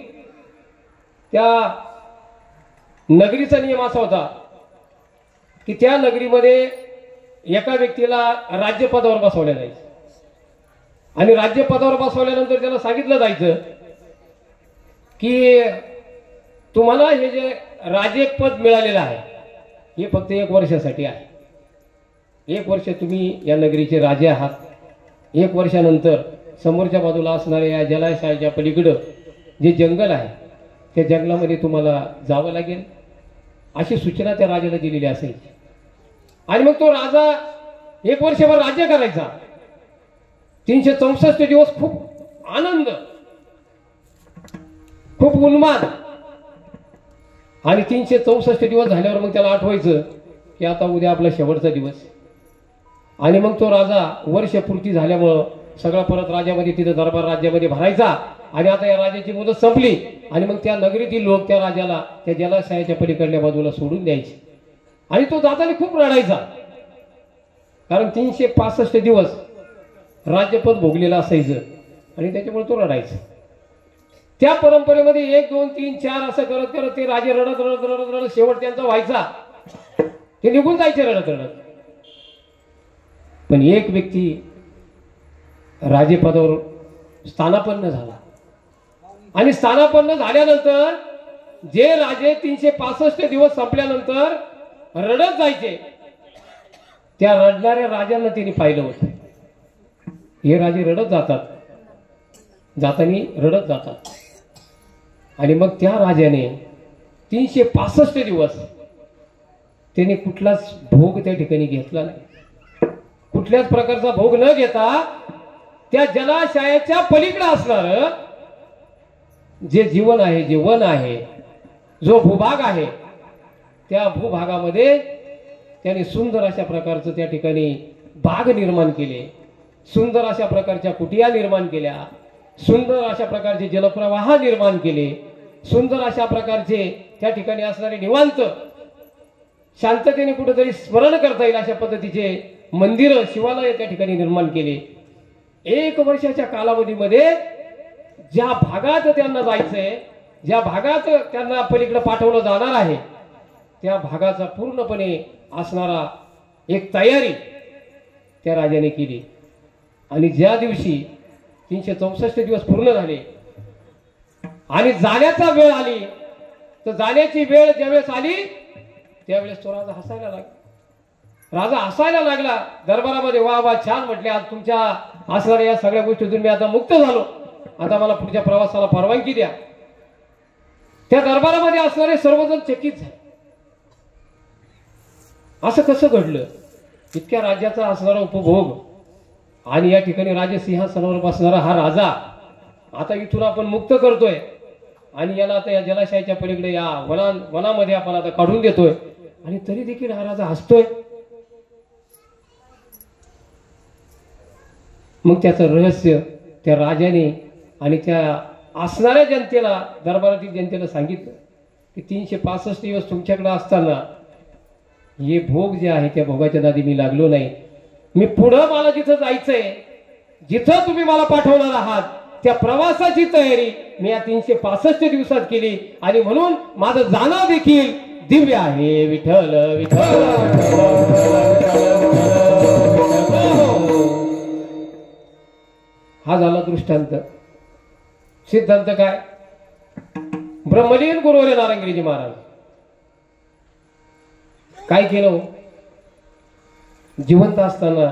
त्या नगरीचा नियम असा होता की त्या नगरीमध्ये एका व्यक्तीला राज्यपदावर बसवलं जायचं आणि राज्यपदावर बसवल्यानंतर त्याला सांगितलं जायचं की तुम्हाला हे जे राजेपद मिळालेलं आहे हे फक्त 1 वर्षासाठी आहे 1 वर्ष तुम्ही या नगरीचे राजे आहात 1 वर्षानंतर समोरच्या बाजूला असणाऱ्या या जलाशयाच्या पलीकडं जे जंगल आहे त्या जंगलामध्ये तुम्हाला जावं लागेल अशी सूचना त्या राजाला दिलेली असायची आणि मग तो राजा 1 वर्षभर राज्य करायचा 364 दिवस खूप आनंद खूप उन्माद आणि 364 दिवस झाल्यावर मग त्याला आठवायचं की आता उद्या आपला शेवटचा दिवस आणि मग तो राजा वर्ष पूर्ती झाल्यामुळं सगळा परत राज्यामध्ये तिथं दरबार राज्यामध्ये भरायचा आणि आता या राजाची मुदत संपली आणि मग त्या नगरीतील लोक त्या राजाला त्या जलाशयाच्या पलीकडल्या बाजूला सोडून द्यायचे आणि तो जाताना खूप रडायचा कारण 365 दिवस राज्यपद भोगलेलं असायचं आणि त्याच्यामुळे तो रडायचा त्या परंपरेमध्ये 1 2 3 4 असं करत करत ते राजे रडत रडत रडत रडत शेवट त्यांचा व्हायचा ते निघून जायचे रडत रडत पण एक व्यक्ती राजेपदावर स्थानापन्न झाला आणि स्थानापन्न झाल्यानंतर जे राजे 365 दिवस संपल्यानंतर रडत जायचे त्या रडणाऱ्या राजांना त्यांनी पाहिलं होतं हे राजे रडत जाताना रडत जातात आणि मग त्या राजाने 365 दिवस त्याने कुठलाच भोग त्या ठिकाणी घेतला नाही कुठल्याच प्रकारचा भोग न घेता त्या जलाशयाच्या पलीकडे असणार जे जीवन आहे, जे वन आहे, जो भूभाग आहे, त्या भूभागामध्ये त्याने सुंदर अशा प्रकारचं त्या ठिकाणी बाग निर्माण केले, सुंदर अशा प्रकारच्या कुटिया निर्माण केल्या, सुंदर अशा प्रकारचे जलप्रवाह निर्माण केले, सुंदर अशा प्रकारचे त्या ठिकाणी असणारे निवांत शांततेने कुठेतरी स्मरण करता येईल अशा पद्धतीचे मंदिर, शिवालय त्या ठिकाणी निर्माण केले. 1 वर्षाच्या कालावधीमध्ये ज्या भागात त्यांना जायचंय, ज्या भागात त्यांना पलीकडे पाठवलं जाणार आहे, त्या भागाचा पूर्णपणे असणारा एक तयारी त्या राजाने केली. आणि ज्या दिवशी 364 दिवस पूर्ण झाले आणि जाण्याचा वेळ आली, तर जाण्याची वेळ ज्यावेळेस आली त्यावेळेस तो राजा हसायला लागला. राजा हसायला लागला दरबारामध्ये. वा वा, छान म्हटले, आज तुमच्या असणाऱ्या या सगळ्या गोष्टीतून मी आता मुक्त झालो, आता मला पुढच्या प्रवासाला परवानगी द्या. त्या दरबारामध्ये असणारे सर्वजण चकित झाले. असं कसं घडलं? इतक्या राज्याचा असणारा उपभोग आणि या ठिकाणी राजसिंहासनावर बसणारा हा राजा आता इथून आपण मुक्त करतोय आणि याला आता या जलाशयाच्या पलीकडे या वनामध्ये आपण आता काढून देतोय, आणि तरी देखील हा राजा हसतोय. मग त्याचं रहस्य त्या राजाने आणि त्या असणाऱ्या जनतेला, दरबारातील जनतेला सांगितलं की 365 दिवस तुमच्याकडे असताना हे भोग जे आहे त्या भोगाच्या नादी मी लागलो नाही. मी पुढं मला जिथं जायचंय, जिथं तुम्ही मला पाठवणार आहात, त्या प्रवासाची तयारी मी या 365 दिवसात केली, आणि म्हणून माझं जाणं देखील दिव्य आहे. विठ्ठल विठ्ठल. हा झाला दृष्टांत. सिद्धांत काय? ब्रह्मलीन गुरुवर्य नारायणगिरीजी महाराज काय केलं? जिवंत असताना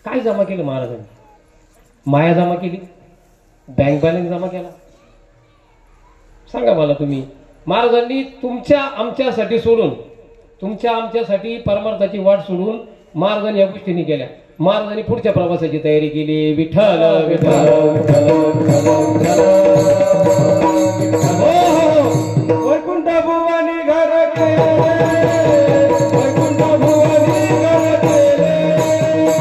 काय जमा केलं महाराजांनी? माया जमा केली, बँक बॅलन्स जमा केला. सांगा मला तुम्ही. महाराजांनी तुमच्या आमच्यासाठी सोडून, तुमच्या आमच्यासाठी परमार्थाची वाट सोडून महाराजांनी या गोष्टींनी केल्या. महाराजांनी पुढच्या प्रवासाची तयारी केली. विठ्ठल विठ्ठल वैकुंठ भुवनी घर केले, वैकुंठ भुवनी घर केले, वैकुंठ भुवनी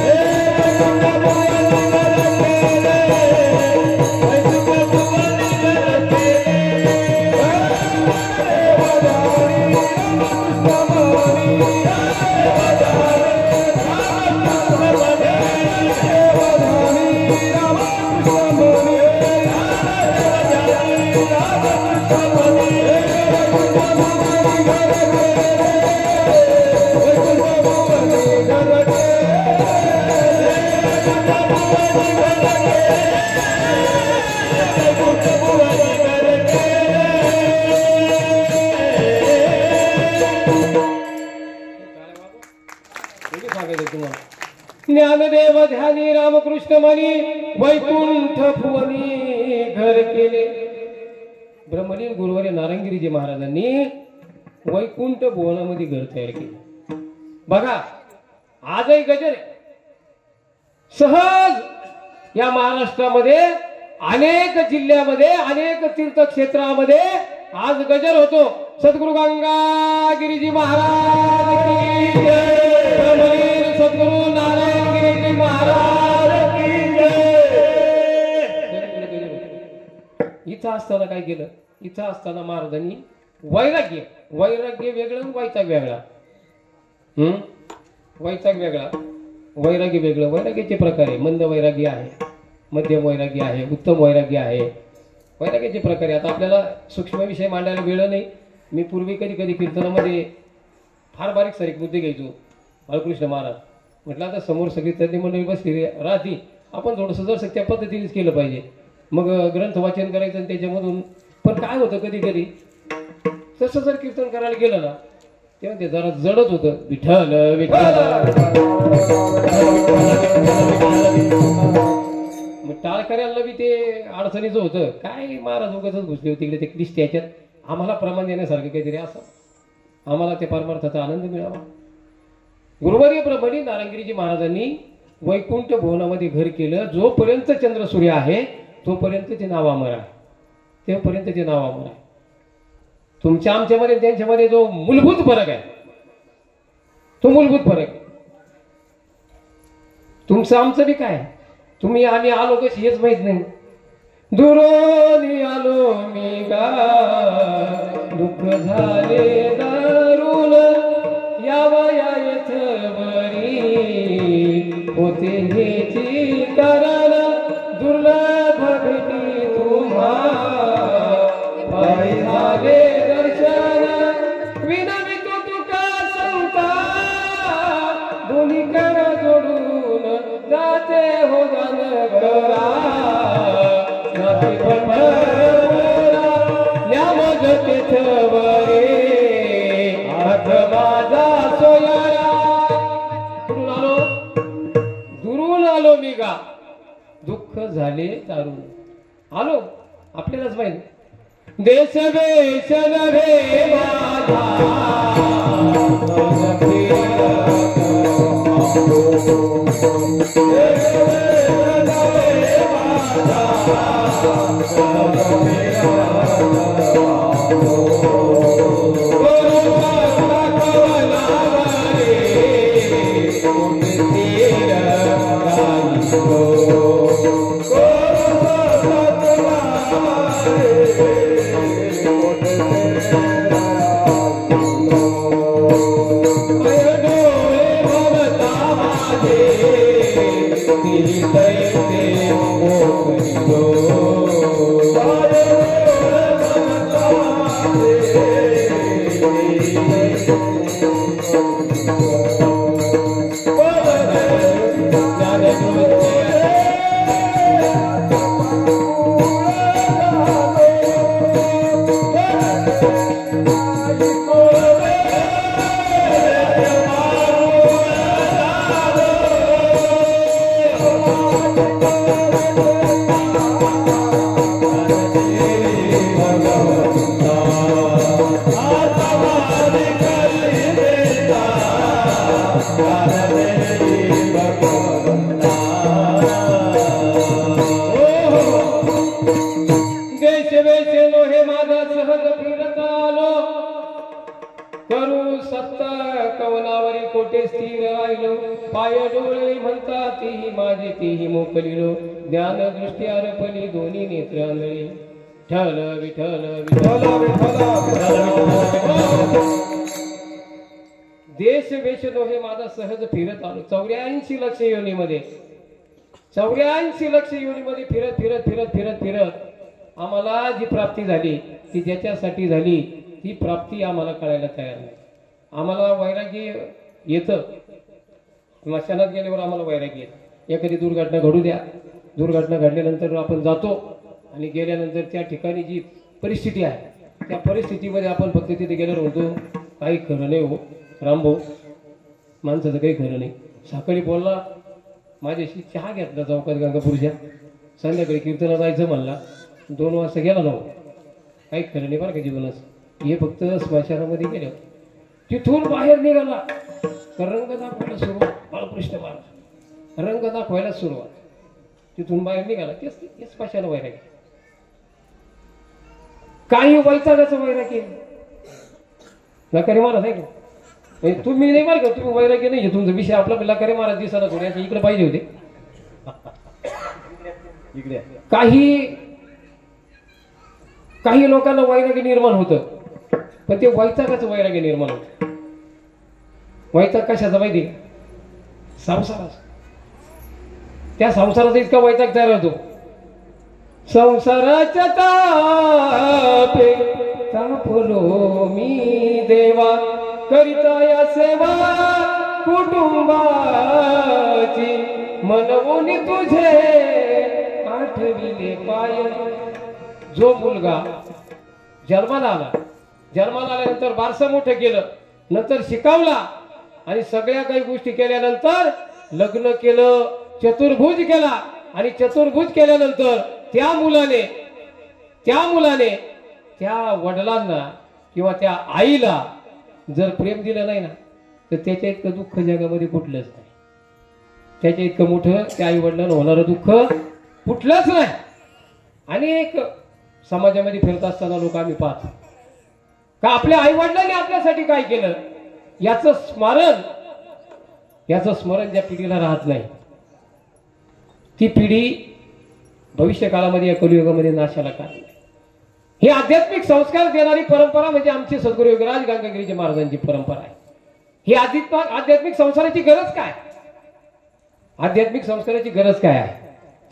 घर केले, वैकुंठ भुवनी घर केले. वधारी रामकृष्ण भवनी, ज्ञानदेव ध्यानी रामकृष्ण मनी वैकुंठ भुवनी घर केले. ब्रह्मलीन गुरुवर्य नारायणगिरीजी महाराजांनी वैकुंठ भुवनामध्ये घर तयार केले. बघा, आजही गजर सहज या महाराष्ट्रामध्ये अनेक जिल्ह्यामध्ये, अनेक तीर्थक्षेत्रामध्ये आज गजर होतो. सद्गुरु गंगागिरीजी महाराज की जय. ब्रह्मलीन सद्गुरु नारायणगिरीजी महाराज की जय. इथं असताना काय केलं? इथं असताना महाराजांनी वैराग्य वेगळं, वैताग वेगळा. वैताग वेगळा, वैराग्य वेगळं. वैराग्याचे प्रकार आहे. मंद वैराग्य आहे, मध्यम वैराग्य आहे, उत्तम वैराग्य आहे. वैराग्याचे प्रकार आहे. आता आपल्याला सूक्ष्म विषय मांडायला वेळ नाही. मी पूर्वी कधी कधी कीर्तनामध्ये फार बारीक सारीक मुद्दे घ्यायचो. बाळकृष्ण महाराज म्हटलं आता समोर सगळी तज्ञ मंडळी बसली राहती, आपण थोडंसं जर त्या पद्धतीनेच केलं पाहिजे. मग ग्रंथ वाचन करायचं आणि त्याच्यामधून. पण काय होतं कधी कधी तसं जर कीर्तन करायला गेलं ना, तेव्हा ते जरा जडच होतं. विठ्ठल विठ्ठल. मग टाळ करायला बी ते अडचणीचं होतं. काय महाराज उगाचच घुसले होते तिकडे ते क्लिष्ट याच्यात. आम्हाला प्रमाण देण्यासारखं काहीतरी असं, आम्हाला ते परमार्थाचा आनंद मिळावा. गुरुवर्य ब्रह्मलीन नारायणगिरीजी महाराजांनी वैकुंठ भुवनामध्ये घर केलं. जोपर्यंत चंद्र सूर्य आहे तोपर्यंत ते नाव अमर आहे, तेपर्यंत ते नाव अमर आहे. तुमच्या आमच्यामध्ये त्यांच्यामध्ये जो मूलभूत फरक आहे तो मूलभूत फरक आहे. तुमचं आमचं बी काय, तुम्ही आम्ही आलो कशी हेच माहित नाही. दुरोनी आलो मी गा दुःख झाले दारुण यावया बरी होते हेची कारण दुर्लभ भेटी तुम्हा पायी झाले दर्शन विनवितो तुका संता दोन्ही कर जोडून जाते हो जान करा दुरून आलो मी गा दुःख झाले दारुण. आलो आपल्यालाच माहिती. देश वेश नव्हे माझा पाय डोळे म्हणता तीही माझे तीही मोकलिलो ज्ञान दृष्टी आरपली दोन्ही नेत्र आंधळी ठल विठल देश वेश दोहे माझा सहज फिरत आलो. 84 लक्ष योनीमध्ये 84 लक्ष योनीमध्ये फिरत फिरत फिरत फिरत फिरत आम्हाला जी प्राप्ती झाली ती ज्याच्यासाठी झाली ती प्राप्ती आम्हाला कळायला तयार नाही. आम्हाला वैराग्य येतं, स्मशानात गेल्यावर आम्हाला वैराग्य येतं. एखादी दुर्घटना घडू द्या, दुर्घटना घडल्यानंतर आपण जातो आणि गेल्यानंतर त्या ठिकाणी जी परिस्थिती आहे त्या परिस्थितीमध्ये आपण फक्त तिथे गेल्यावर म्हणतो काही खरं नाही हो रामभाऊ, माणसाचं काही खरं नाही. सकाळी बोलला माझ्याशी चहा घेतला चौकात गंगापूरच्या, संध्याकाळी कीर्तनाला जायचं म्हणला 2 वाजता गेला ना, काही खरं नाही बरं का जीवनाचं. हे फक्त स्मशानामध्ये गेलं. तिथून बाहेर निघाला रंग दाखवायला सुरुवात, बाळकृष्ण महाराज रंग दाखवायला सुरुवात. तिथून बाहेर निघाला तेच स्मशाना वैराग्य. काही वैतागाचं वैराग्य लकारी महाराज आहे का? तुम्ही नाही बरं का, तुम्ही वैराग्य नाही तुमचा विषय. आपला लकारी महाराज दिसायला थोडे इकडे पाहिजे होते. इकडे काही लोकांना वैराग्य निर्माण होतं, पण ते वैतागाचं वैराग्य निर्माण होतं. वैताग कशाचा माहिती? संसाराचा. त्या संसाराचा इतका वैताग तयार होतो. संसाराच्या तापे तापलो मी देवा करिता या सेवा कुटुंबाची मनवून तुझे आठविले पाय. जो मुलगा जन्माला आल्यानंतर बारसं मोठं केलं, नंतर शिकवला आणि सगळ्या काही गोष्टी केल्यानंतर लग्न केलं, चतुर्भुज केला आणि चतुर्भुज केल्यानंतर त्या मुलाने त्या वडिलांना किंवा त्या आईला जर प्रेम दिलं नाही ना तर त्याच्या इतकं दुःख जगामध्ये कुठलंच नाही. त्याच्या इतकं मोठं त्या आई वडिलांना होणारं दुःख कुठलंच नाही. अनेक समाजामध्ये फिरत असताना लोक आम्ही पाहतो का आपल्या आई वडिलांनी आपल्यासाठी काय केलं याचं स्मरण ज्या पिढीला राहत नाही ती पिढी भविष्य काळामध्ये या कलियुगामध्ये नाशाला कारण. ही आध्यात्मिक संस्कार देणारी परंपरा म्हणजे आमची सद्गुरू योगराज गंगागिरीजी महाराजांची परंपरा आहे. ही आध्यात्मिक संस्काराची गरज काय? आध्यात्मिक संस्काराची गरज काय आहे?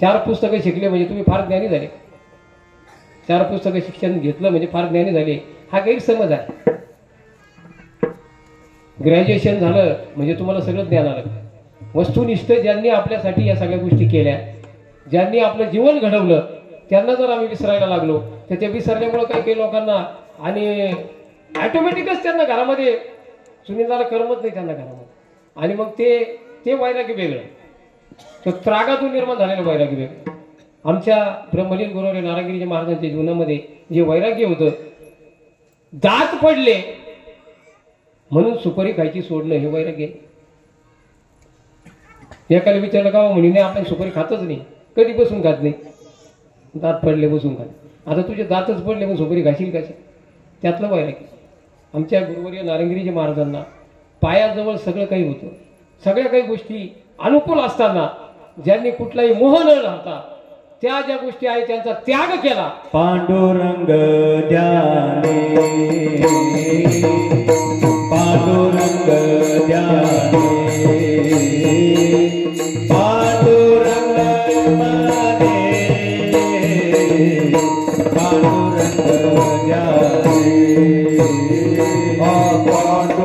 4 पुस्तकं शिकले म्हणजे तुम्ही फार ज्ञानी झाले. 4 पुस्तकं शिक्षण घेतलं म्हणजे फार ज्ञानी झाले हा गैरसमज आहे. ग्रॅज्युएशन झालं म्हणजे तुम्हाला सगळं ज्ञान आलं. वस्तुनिष्ठ ज्यांनी आपल्यासाठी या सगळ्या गोष्टी केल्या, ज्यांनी आपलं जीवन घडवलं, त्यांना जर आम्ही विसरायला लागलो तर ते विसरल्यामुळे काही लोकांना आणि ऑटोमॅटिकच त्यांना घरामध्ये सुनीलाला करमत नाही त्यांना घरामध्ये. आणि मग ते वैराग्य वेगळं, तो त्रागातून निर्माण झालेलं वैराग्य वेगळं. आमच्या ब्रह्मलीन गुरुवारी नारायणगिरीच्या महाराजांच्या जीवनामध्ये जे वैराग्य होतं, दात पडले म्हणून सुपारी खायची सोडणं हे वैराग्य. एकाला विचारलं का म्हणे नाही आपण सुपारी खातच नाही, कधी बसून खात नाही, दात पडले बसून खात. आता तुझे दातच पडले मग सुपारी खाशील कशी? त्यातलं वैराग्य. आमच्या गुरुवर्य नारायणगिरीच्या महाराजांना पायाजवळ सगळं काही होतं, सगळ्या काही गोष्टी अनुकूल असताना ज्यांनी कुठलाही मोह न राहता त्या ज्या गोष्टी आहेत त्यांचा त्याग केला. पांडुरंग द्याने पांडुरंग द्याने पांडुरंग माने पांडुरंग द्याने पांडुरंग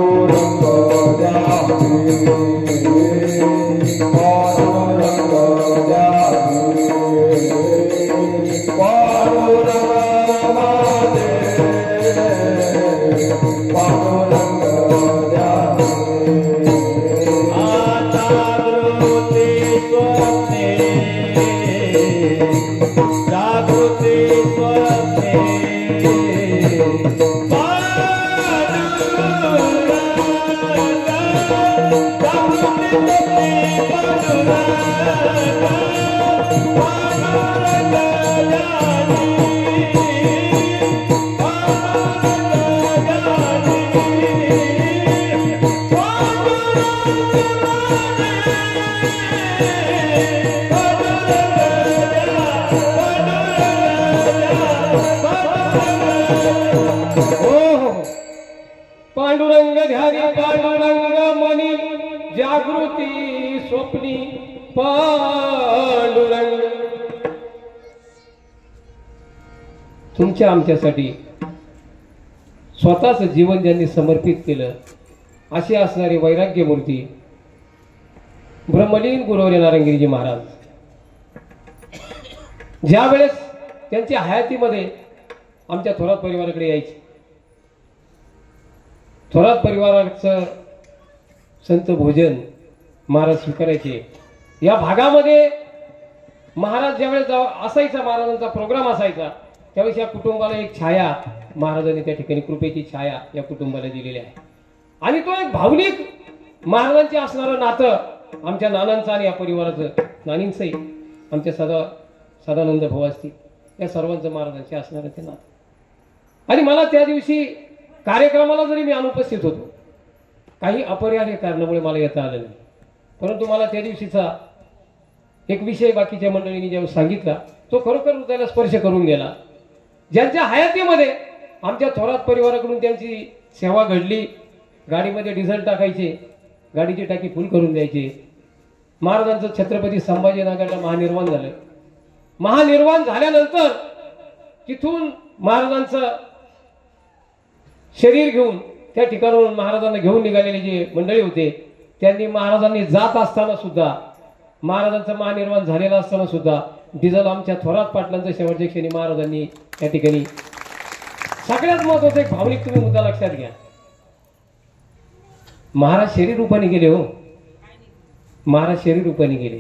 पांडुरंग ध्यानी पांडुरंग मनी जागृती स्वप्नी पांडुरंग. तुमच्या आमच्यासाठी स्वतःच जीवन ज्यांनी समर्पित केलं अशी असणारी वैराग्य मूर्ती ब्रह्मलीन गुरुवर्य नारायणगिरीजी महाराज ज्या वेळेस त्यांच्या हयातीमध्ये आमच्या थोरात परिवाराकडे यायचे, थोरात परिवाराचं संत भोजन महाराज स्वीकारायचे. या भागामध्ये महाराज ज्यावेळेस असायचा, महाराजांचा प्रोग्राम असायचा, त्यावेळेस या कुटुंबाला एक छाया महाराजांनी त्या ठिकाणी कृपेची छाया या कुटुंबाला दिलेली आहे. आणि तो एक भावनिक महाराजांचे असणारं नातं आमच्या नानांचं आणि या परिवाराचं, नानींचंही आमच्या सदानंद भाऊ असतील, या सर्वांचं महाराजांचे असणारं ते नातं. आणि मला त्या दिवशी कार्यक्रमाला जरी मी अनुपस्थित होतो, काही अपरिहार्य कारणामुळे मला येता आलं नाही, परंतु मला त्या दिवशीचा एक विषय बाकीच्या मंडळींनी ज्यावेळेस सांगितला तो खरोखर हृदयाला स्पर्श करून गेला. ज्यांच्या हयातीमध्ये आमच्या थोरात परिवाराकडून त्यांची सेवा घडली, गाडीमध्ये डिझेल टाकायचे, गाडीची टाकी फुल करून द्यायचे. महाराजांचं छत्रपती संभाजीनगरला महानिर्वाण झालं. महानिर्वाण झाल्यानंतर तिथून महाराजांचं शरीर घेऊन त्या ठिकाणून महाराजांना घेऊन निघालेले जे मंडळी होते त्यांनी महाराजांनी जात असताना सुद्धा, महाराजांचं महानिर्वाण झालेलं असताना सुद्धा डिझेल आमच्या थोरात पाटलांचं शेवटच्या क्षणी महाराजांनी त्या ठिकाणी. सगळ्यात महत्वाचा एक भावनिक तुम्ही मुद्दा लक्षात घ्या, महाराज शरीर रूपाने गेले. हो, महाराज शरीर रूपाने गेले.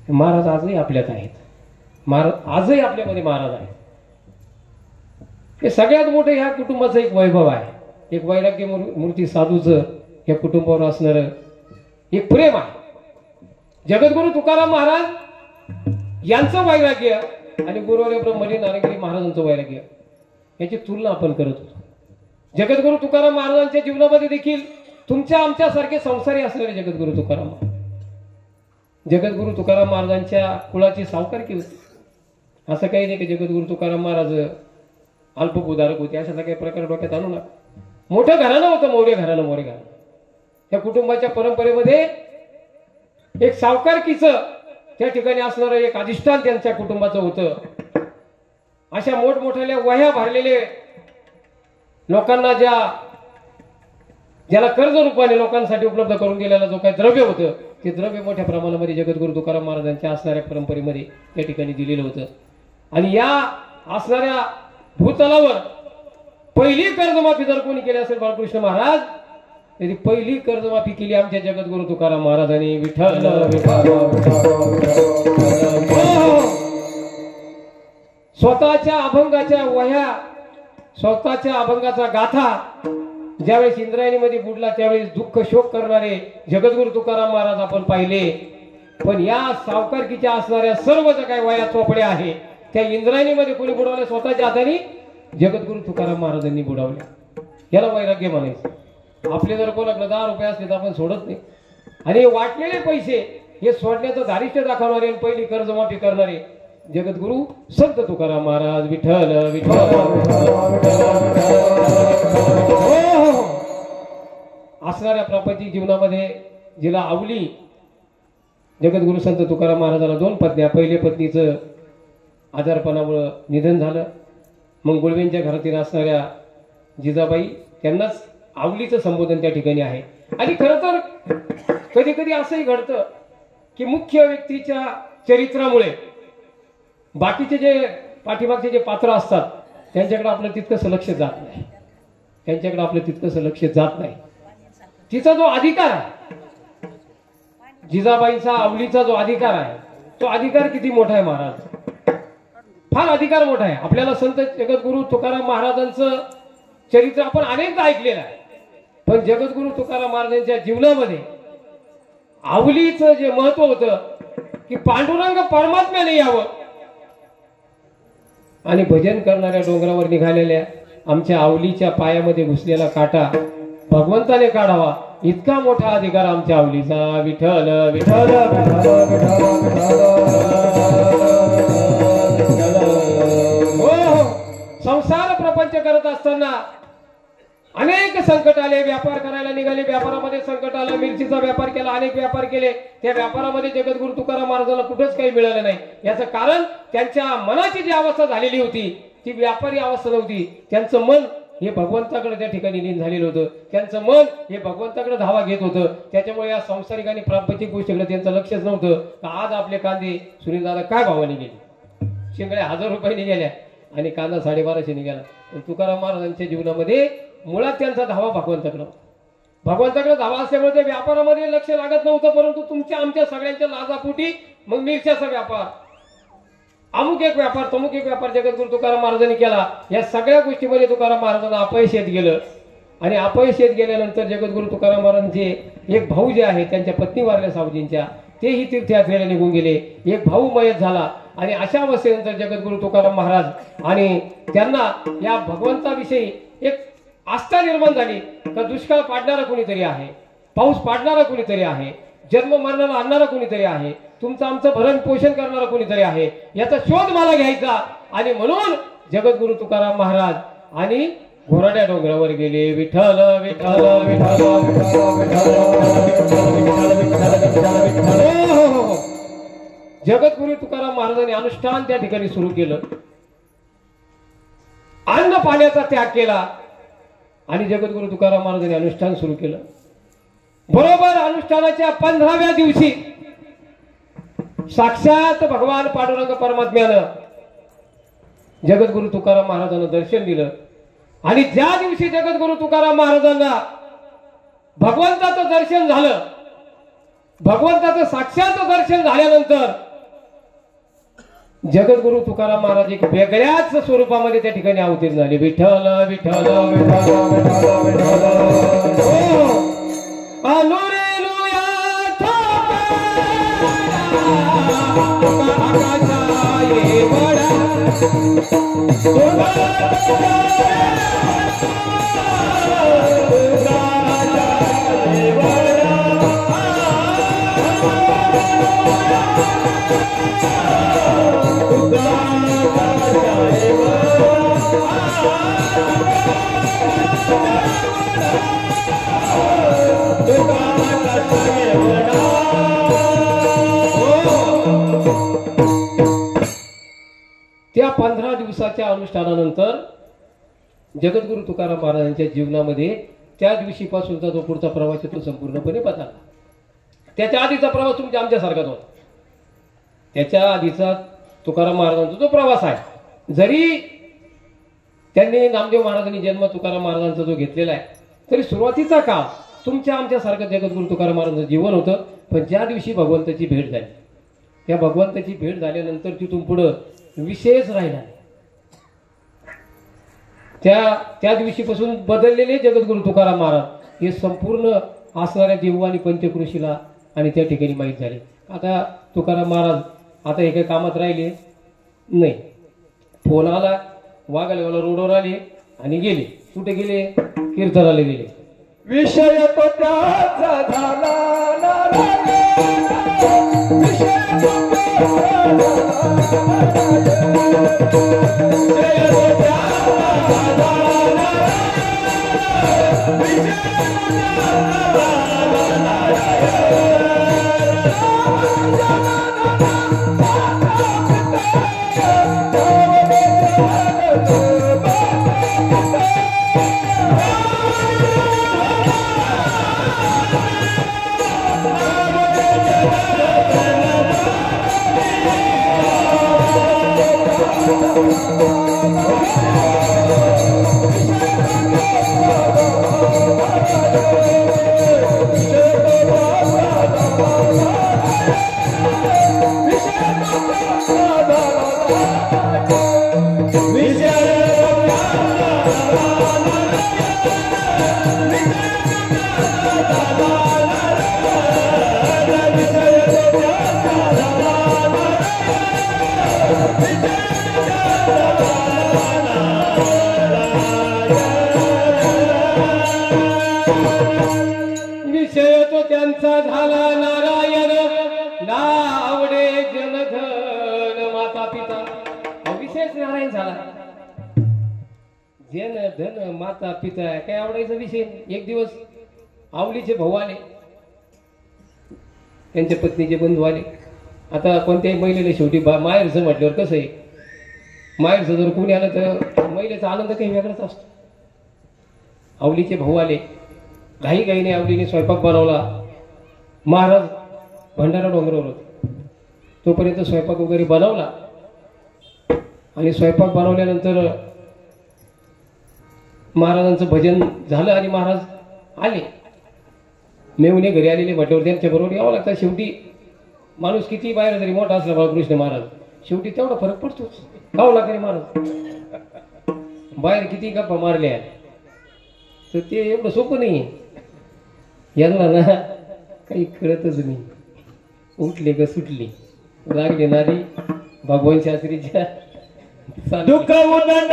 महाराज आजही आपल्यात आहेत. महाराज आजही आपल्यामध्ये महाराज आहेत. हे सगळ्यात मोठं ह्या कुटुंबाचं एक वैभव आहे, एक वैराग्य मूर्ती साधूचं या कुटुंबावर असणारं एक प्रेम आहे. जगद्गुरु तुकाराम महाराज यांचं वैराग्य आणि गुरुवर्य ब्रह्मलीन नारायणगिरी महाराजांचं वैराग्य याची तुलना आपण करत होतो. जगद्गुरु तुकाराम महाराजांच्या जीवनामध्ये देखील तुमच्या आमच्यासारखे संसारी असणारे जगद्गुरु तुकाराम महाराज. जगद्गुरु तुकाराम महाराजांच्या कुळाची सावकारकी होती. असं काही नाही की जगद्गुरु तुकाराम महाराज अल्पभूधारक होते, अशाचा काही प्रकार डोक्यात आणू नका. मोठं घराणं होतं, मोरे घराणं. त्या कुटुंबाच्या परंपरेमध्ये एक सावकारकीचं त्या ठिकाणी असणारं एक अधिष्ठान त्यांच्या कुटुंबाचं होतं. अशा मोठमोठ्या वह्या भरलेले लोकांना ज्याला कर्ज रूपाने लोकांसाठी उपलब्ध करून दिलेलं जो काही द्रव्य होतं ते द्रव्य मोठ्या प्रमाणामध्ये जगद्गुरु तुकाराम महाराजांच्या असणाऱ्या परंपरेमध्ये त्या ठिकाणी दिलेलं होतं. आणि या असणाऱ्या भूतलावर पहिली कर्जमाफी जर कोणी केली असेल बाळकृष्ण महाराज, तरी पहिली कर्जमाफी केली आमच्या जगद्गुरु तुकाराम महाराजांनी. विठ्ठल स्वतःच्या अभंगाच्या वह्या, स्वतःच्या अभंगाचा गाथा ज्यावेळेस इंद्रायणीमध्ये बुडला त्यावेळेस दुःख शोक करणारे जगद्गुरु तुकाराम महाराज आपण पाहिले. पण या सावकारकीच्या असणाऱ्या सर्व ज्या काही वया चोपड्या आहे त्या इंद्रायणीमध्ये कोणी बुडवल्या? स्वतःच्या हाताने जगद्गुरु तुकाराम महाराजांनी बुडवल्या. याला वैराग्य म्हणायचं. आपले जर कोणाकडे 10 रुपये असले तर आपण सोडत नाही. आणि वाटलेले पैसे हे सोडण्याचं धारिष्ट्य दाखवणारे आणि पहिली कर्जमाफी करणारे जगद्गुरु संत तुकाराम महाराज. विठ्ठल विठ्ठल. असणाऱ्या प्रापंचिक जीवनामध्ये जिला आवली जगद्गुरु संत तुकाराम महाराजाला 2 पत्न्या. पहिल्या पत्नीचं आजारपणामुळं निधन झालं. मग गुळवेंच्या घरातील असणाऱ्या जिजाबाई त्यांनाच आवलीचं संबोधन त्या ठिकाणी आहे. आणि खरं तर कधी कधी असंही घडतं की मुख्य व्यक्तीच्या चरित्रामुळे बाकीचे जे पाठीमागचे जे पात्र असतात त्यांच्याकडे आपलं तितकंसं लक्ष जात नाही. तिचा जो अधिकार आहे, जिजाबाईंचा आवलीचा जो अधिकार आहे, तो अधिकार किती मोठा आहे महाराज, फार अधिकार मोठा आहे. आपल्याला संत जगद्गुरु तुकाराम महाराजांचं चरित्र आपण अनेकदा ऐकलेलं आहे. पण जगद्गुरु तुकाराम महाराजांच्या जीवनामध्ये आवलीचं जे महत्व होतं की पांडुरंग परमात्म्याने यावं आणि भजन करणाऱ्या डोंगरावर निघालेल्या आमच्या आवलीच्या पायामध्ये घुसलेला काटा भगवंताने काढावा, इतका मोठा अधिकार आमच्या आवलीचा. विठ्ठल विठ्ठल. संसार प्रपंच करत असताना अनेक संकट आले. व्यापार करायला निघाले, व्यापारामध्ये संकट आलं. मिरचीचा व्यापार केला, अनेक व्यापार केले. त्या व्यापारामध्ये जगद्गुरु तुकाराम महाराजांना कुठंच काही मिळालं नाही. याचं कारण त्यांच्या मनाची जी अवस्था झालेली होती ती व्यापारी अवस्था नव्हती. त्यांचं मन हे भगवंताकडे त्या ठिकाणी लीन झालेलं होतं. त्यांचं मन हे भगवंताकडे धावा घेत होतं. त्याच्यामुळे या संसारिक आणि प्रापंचिक गोष्टीकडे त्यांचं लक्षच नव्हतं. आज आपले कांदे सुनीलदादा काय भावाने गेले, शिंगड्या 1000 रुपये निघाल्या आणि कांदा 1250 निघाला. पण तुकाराम महाराजांच्या जीवनामध्ये मुळात त्यांचा धावा भगवंताकडे धावा असल्यामुळे ते व्यापारामध्ये लक्ष लागत नव्हतं. परंतु तुमच्या आमच्या सगळ्यांच्या लाजापोटी मग मिरच्याचा व्यापार, अमुक एक व्यापार, तमुक एक व्यापार जगद्गुरु तुकाराम महाराजांनी केला. या सगळ्या गोष्टीमध्ये तुकाराम महाराजांना अपयश येत गेलं. आणि अपयश येत गेल्यानंतर जगद्गुरु तुकाराम महाराजांचे एक भाऊ जे आहे, त्यांच्या पत्नी वारल्या सावजींच्या, तेही तीर्थयात्रेला निघून गेले. एक भाऊ मयत झाला. आणि अशा अवस्थेनंतर जगद्गुरु तुकाराम महाराज आणि त्यांना या भगवंताविषयी एक आस्था निर्माण झाली का दुष्काळ पाडणारा कोणीतरी आहे, पाऊस पाडणारा कोणीतरी आहे, जन्म मरणाला आणणारा कोणीतरी आहे, तुमचं आमचं भरण पोषण करणारा कोणीतरी आहे, याचा शोध मला घ्यायचा. आणि म्हणून जगद्गुरु तुकाराम महाराज आणि घोराड्या डोंगरावर गेले. विठ्ठल विठ्ठल विठ्ठल. जगद्गुरु तुकाराम महाराजांनी अनुष्ठान त्या ठिकाणी सुरू केलं. अन्न पाण्याचा त्याग केला आणि जगद्गुरु तुकाराम महाराजांनी अनुष्ठान सुरू केलं. बरोबर अनुष्ठानाच्या 15व्या दिवशी साक्षात भगवान पांडुरंग परमात्म्यानं जगद्गुरु तुकाराम महाराजांना दर्शन दिलं. आणि ज्या दिवशी जगद्गुरु तुकाराम महाराजांना भगवंताचं दर्शन झालं, भगवंताचं साक्षात दर्शन झाल्यानंतर जगद्गुरु तुकाराम महाराज एक वेगळ्याच स्वरूपामध्ये त्या ठिकाणी अवतीर्ण झाले. विठ्ठल विठ्ठल विठ्ठल. त्या 15 दिवसाच्या अनुष्ठानानंतर जगद्गुरु तुकाराम महाराजांच्या जीवनामध्ये त्या दिवशीपासूनचा जो पुढचा प्रवास आहे तो संपूर्णपणे बदलला. त्याच्या आधीचा प्रवास तुमच्या आमच्यासारखाच होता. त्याच्या आधीचा तुकाराम महाराजांचा जो प्रवास आहे, जरी त्यांनी नामदेव महाराजांनी जन्म तुकाराम महाराजांचा जो घेतलेला आहे, तरी सुरुवातीचा काळ तुमच्या आमच्यासारखं जगद्गुरु तुकाराम महाराजांचं जीवन होतं. पण ज्या दिवशी भगवंताची भेट झाली, त्या भगवंताची भेट झाल्यानंतर तिथून पुढं विषयच राहिला नाही. त्या दिवशीपासून बदललेले जगद्गुरु तुकाराम महाराज हे संपूर्ण असणाऱ्या देव आणि पंचकृषीला आणि त्या ठिकाणी माहीत झाले. आता तुकाराम महाराज आता हे काही कामात राहिले नाही. फोन आला, वाघालेवाला रोडवर आले आणि गेले. कुठे गेले? कीर्तनाला गेले. विषय तो त्याचा झाला विषय विषय तो त्यांचा झाला नारायण, नावडे जनधन माता पिता. विषयच नारायण झाला. जन धन माता पिता काय आवडायचा विषय. एक दिवस आवलीचे भाऊ आले, त्यांच्या पत्नीचे बंधू आले. आता कोणत्याही महिलेला शेवटी माहेरचं म्हटल्यावर कसं आहे, माहेरचं जर कोणी आलं तर महिलेचा आनंद काही वेगळाच असतो. आवलीचे भाऊ आले. घाईघाईने आवलीने स्वयंपाक बनवला. महाराज भंडारा डोंगरावर होते. तोपर्यंत स्वयंपाक वगैरे बनवला आणि स्वयंपाक बनवल्यानंतर महाराजांचं भजन झालं आणि महाराज आले. मेवणे घरी आलेले म्हटल्यावर त्यांच्याबरोबर यावं लागतं. शेवटी माणूस किती बाहेर जरी मोठा असला बाळकृष्ण महाराज, शेवटी तेवढा फरक पडतोच. गावं लागले महाराज. बाहेर किती गप्पा मारल्या तर ते एवढं सोपं नाही आहे. यांना ना काही कळतच नाही. उठले का सुटले, लागले नारी भगवान शास्त्रीच्या दुःख उदंड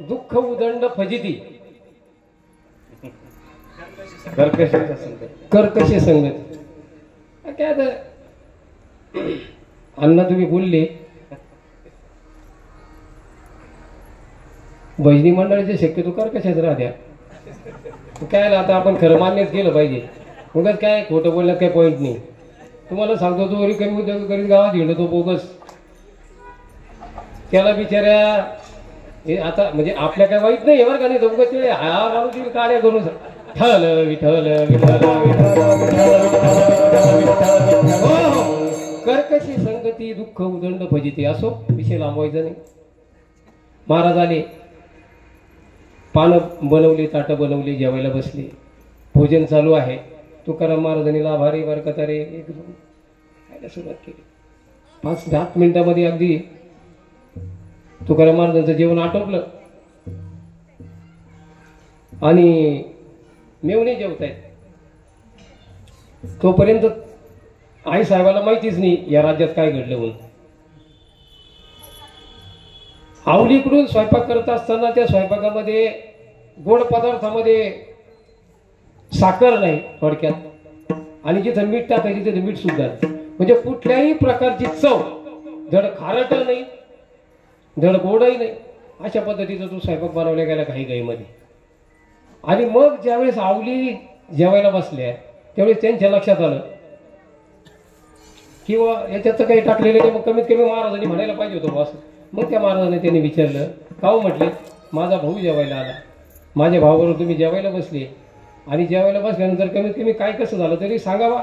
दुःख उदंड फजिती कर्कश संगत. काय आता अण्णा तुम्ही बोलले, भजनी मंडळीचे शक्यतो कर्कशाच राहत्या. काय आता आपण खरं मान्यच केलं पाहिजे. उगाच काय खोटं बोलण्यात काय पॉईंट नाही. तुम्हाला सांगतो तो रिकामी उद्योग करीत गावात हिंडतो बोगस. त्याला बिचाऱ्या हे आता म्हणजे आपल्या काय वाईट नाही बरं का नाही दोघं ते हा माणूस काड्या करून विठ्ठल विठ्ठल विठ्ठल कर्कशी संगती दुःख उदंड भजिते. असो विषय लांबवायचा नाही. महाराज आले, पानं बनवली, ताटं बनवली, जेवायला बसले, भोजन चालू आहे. तुकाराम महाराजांनी लाभारी बरकतारे एकदम खायला सुरुवात केली. 5-10 मिनिटामध्ये अगदी तुकाराम महाराजांचं जेवण आटोपलं आणि मेवणे जेवतायत. तोपर्यंत आई साहेबाला माहितीच नाही या राज्यात काय घडलं म्हणून. आवलीकडून स्वयंपाक करत असताना त्या स्वयंपाकामध्ये गोड पदार्थामध्ये साखर नाही थोडक्यात, आणि जिथं मीठ टाकायची तिथं मीठ सुद्धा नाही. म्हणजे कुठल्याही प्रकारची चव, धड खारट नाही धड गोडही नाही, अशा पद्धतीचा तो स्वयंपाक बनवला गेला काही गाईमध्ये. आणि मग ज्यावेळेस आवली जेवायला बसल्या त्यावेळेस त्यांच्या लक्षात आलं किंवा याच्यात तर काही टाकलेलं नाही, मग कमीत कमी महाराजांनी म्हणायला पाहिजे होतं बस. मग त्या महाराजांनी त्यांनी विचारलं, का हो म्हटले, माझा भाऊ जेवायला आला, माझ्या भावाबरोबर तुम्ही जेवायला बसले, आणि जेवायला बसल्यानंतर कमीत कमी काय कसं झालं तरी सांगावा.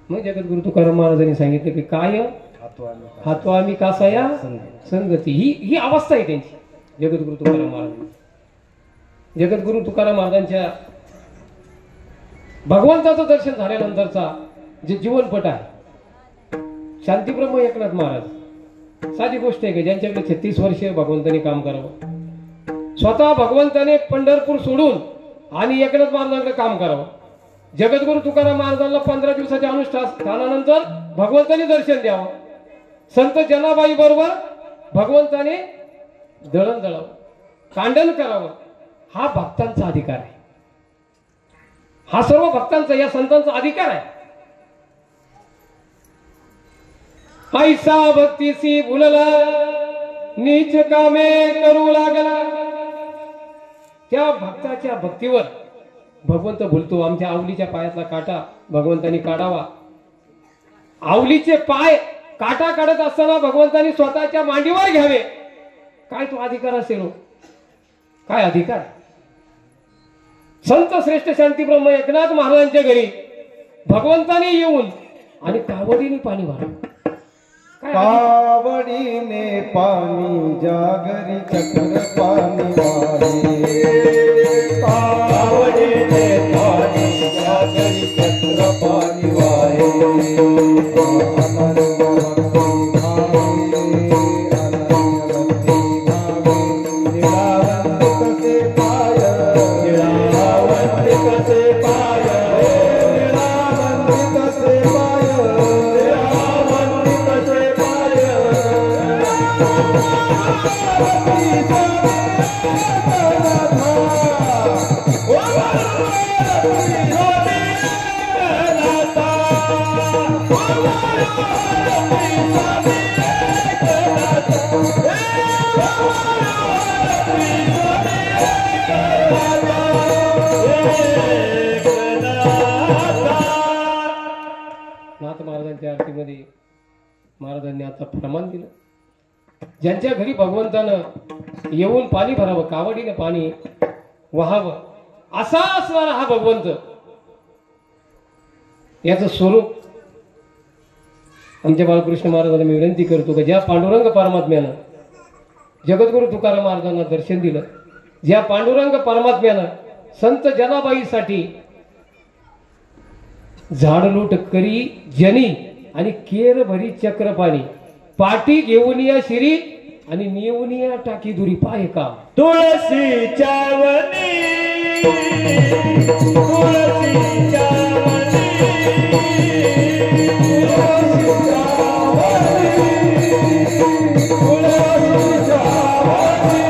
मग जगद्गुरु तुकाराम महाराजांनी सांगितलं की काय हातो आम्ही कासाया संगती. ही अवस्था आहे त्यांची. जगद्गुरु तुकाराम महाराज, जगद्गुरु तुकाराम महाराजांच्या भगवंताचं दर्शन झाल्यानंतरचा जे जीवनपट आहे, शांतीब्रह्म एकनाथ महाराज साधी गोष्ट आहे की ज्यांच्याकडे 36 वर्ष भगवंताने काम करावं, स्वतः भगवंताने पंढरपूर सोडून आणि एकनाथ महाराजांकडे काम करावं. जगद्गुरु तुकाराम महाराजांना 15 दिवसाच्या अनुष्ठानानंतर भगवंताने दर्शन द्यावं. संत जनाबाई बरोबर भगवंताने दळण दळावं, कांडण करावं. हा भक्तांचा अधिकार आहे. हा सर्व भक्तांचा, या संतांचा अधिकार आहे. ऐसा भक्तीसी भुलला नीच कामे करू लागला. त्या भक्ताच्या भक्तीवर भगवंत भुलतो. आमच्या आवलीच्या पायातला काटा भगवंतानी काढावा. आवलीचे पाय काटा काढत असताना भगवंतानी स्वतःच्या मांडीवर घ्यावे. काय तो अधिकार असेल हो? काय अधिकार? संत श्रेष्ठ शांतीब्रह्म एकनाथ महाराजांच्या घरी भगवंताने येऊन आणि कावडीने पाणी भरावं. कावडीने पाणी जागरी चक्र पाणी वाहे. कावडीने पाणी जागरी चक्र पाणी वाहे. नाथ महाराजांच्या आरतीमध्ये महाराजांनी आता प्रमाण दिलं, ज्यांच्या घरी भगवंतानं येऊन पाणी भरावं, कावडीने पाणी वाहावं, असा असणारा हा भगवंत, याचं स्वरूप आमच्या बाळकृष्ण महाराजांना मी विनंती करतो की ज्या पांडुरंग परमात्म्यानं जगद्गुरु तुकाराम महाराजांना दर्शन दिलं, ज्या पांडुरंग परमात्म्यानं संत जनाबाईसाठी झाडलूट करी जनी आणि केर भरी चक्रपाणी, पाठी घेऊन या शिरी आणि नेऊन या टाकी दुरी पाय काम. तुळशीच्या वनी, तुळशीच्या वनी, तुळशीच्या वनी, तुळशीच्या वनी.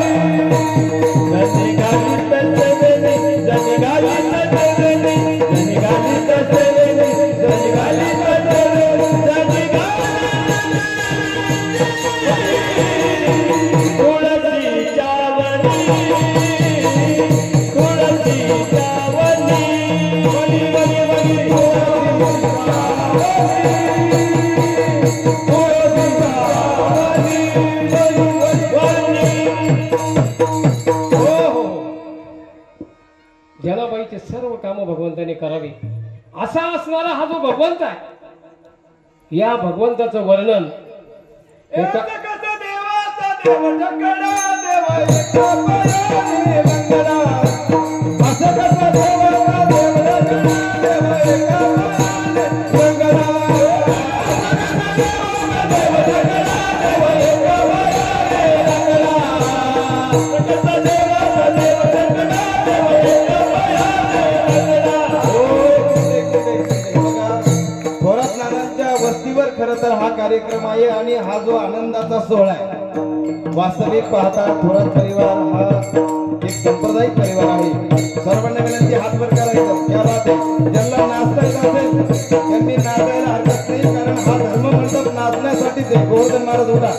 जनी गाली तसवेनी, जनी गाली तसवेनी, जनी गाली तसवेनी, जनी गाली तसवेनी, जनी गाली तुळशीच्या वनी, तुळशीच्या वनी, वनी वनी वनी तुळशीच्या जनाबाईचे सर्व काम भगवंताने करावे असा असणारा हा जो भगवंत आहे, या भगवंताचं वर्णन एका खरं तर हा कार्यक्रम आहे आणि हा जो आनंदाचा सोहळा आहे, वास्तविक पाहता थोरात परिवार हा एक सांप्रदायिक परिवार आहे. सर्वांना विनंती हात वर करायचं. त्या बात आहे, ज्यांना नाचता येत असेल त्यांनी नाचायला हरकत नाही, कारण हा धर्म मंडप नाचण्यासाठीच आहे. गोवर्धन महाराज होता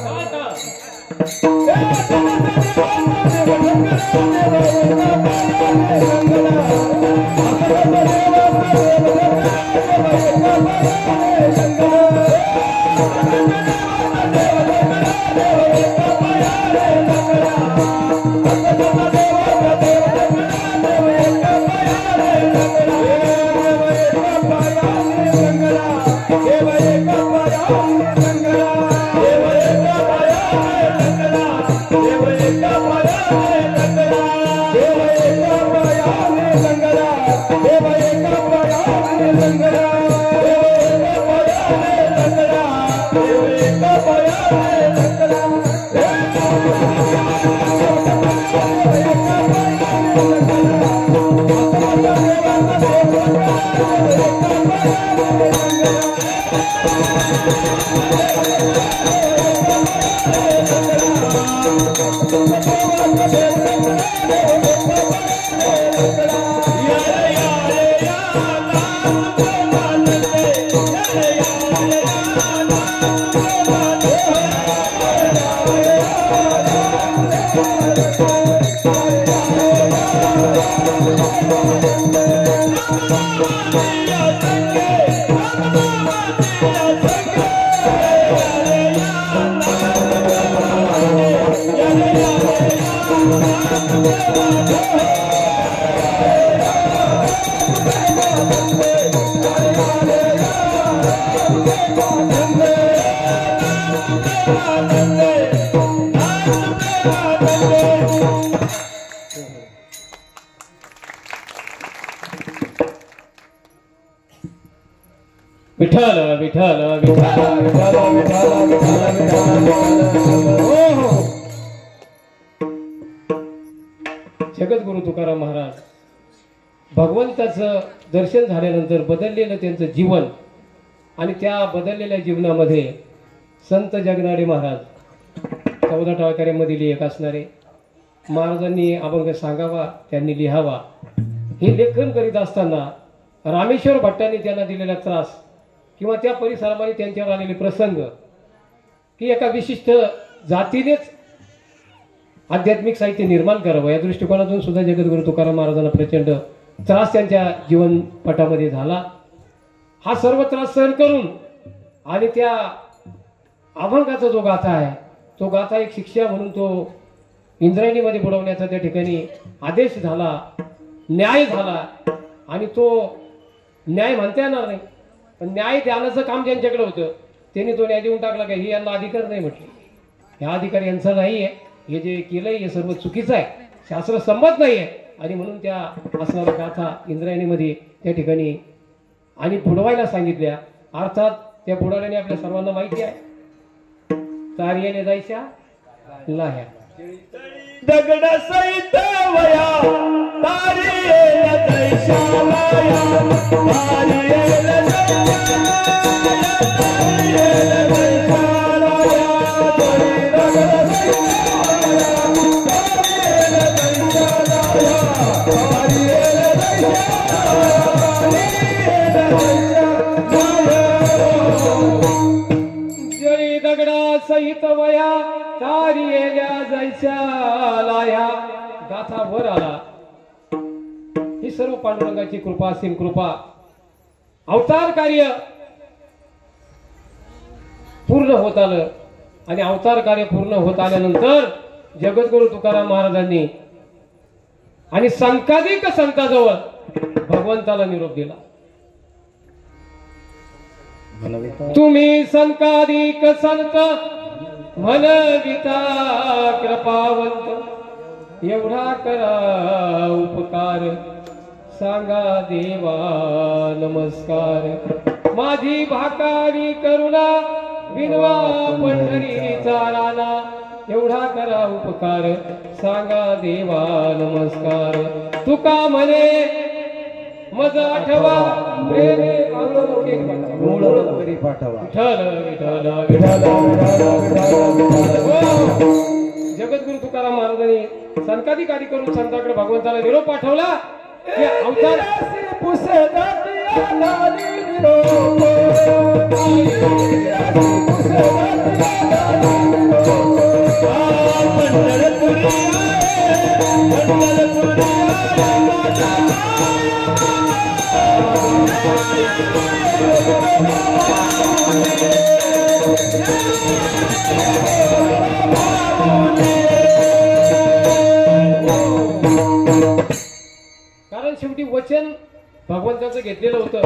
विठ्ठल विठ्ठल विठ्ठल विठ्ठल विठ्ठल विठ्ठल विठ्ठल. जगद्गुरु तुकाराम महाराज भगवंताचं दर्शन झाल्यानंतर बदललेलं त्यांचं जीवन आणि त्या बदललेल्या जीवनामध्ये संत जगनाडे महाराज 14 टाळकऱ्यांमधील एक असणारे महाराजांनी अभंग सांगावा, त्यांनी लिहावा, हे लेखन करीत असताना रामेश्वर भट्टांनी त्यांना दिलेला त्रास किंवा त्या परिसरामध्ये त्यांच्यावर आलेले प्रसंग की एका विशिष्ट जातीनेच आध्यात्मिक साहित्य निर्माण करावं या दृष्टिकोनातून सुद्धा जगद्गुरु तुकाराम महाराजांना प्रचंड त्रास त्यांच्या जीवनपटामध्ये झाला. हा सर्व त्रास सहन करून आणि त्या अभंगाचा जो गाथा आहे तो गाथा एक शिक्षा म्हणून तो इंद्रायणीमध्ये बुडवण्याचा त्या ठिकाणी आदेश झाला, न्याय झाला. आणि तो न्याय म्हणता येणार नाही, पण न्याय द्यायचं काम ज्यांच्याकडे होतं त्यांनी तो न्याय देऊन टाकला. काय हे यांना अधिकार नाही म्हटले, ह्या अधिकार यांचा नाही आहे, हे जे केलंय हे सर्व चुकीचं आहे, शास्त्र संमत नाही आहे. आणि म्हणून त्या असणाऱ्या गाथा इंद्रायणीमध्ये त्या ठिकाणी आणि बुडवायला सांगितल्या. अर्थात त्या बुडवल्याने आपल्या सर्वांना माहिती आहे, तारियाने जायच्या लाह्या दगड सहित वया तारियेला जायच्या लाह्या तारियेला जायच्या जळी दगडा सहित वया तारियेला जायच्या लाह्या. गाथा वर आला. ही सर्व पांडुरंगाची कृपा, असीम कृपा. अवतार कार्य पूर्ण होत आलं आणि अवतार कार्य पूर्ण होत आल्यानंतर जगद्गुरु तुकाराम महाराजांनी आणि संकाधिक संताजवळ भगवंताला निरोप दिला. तुम्ही संकाधिक संत म्हणविता कृपावंत, एवढा करा उपकार सांगा देवा नमस्कार. माझी भाकारी करुणा विनवा पंढरीचा राणा, एवढा करा उपकार सांगा देवा नमस्कार. तुका म्हणे मज आठवा प्रेमे पाठवा. जगद्गुरु तुकाराम महाराजांनी संकाधिक आदी करून संतांकडे भगवंताला निरोप पाठवला की अवतार कारण शेवटी वचन भगवंताचं घेतलेलं होतं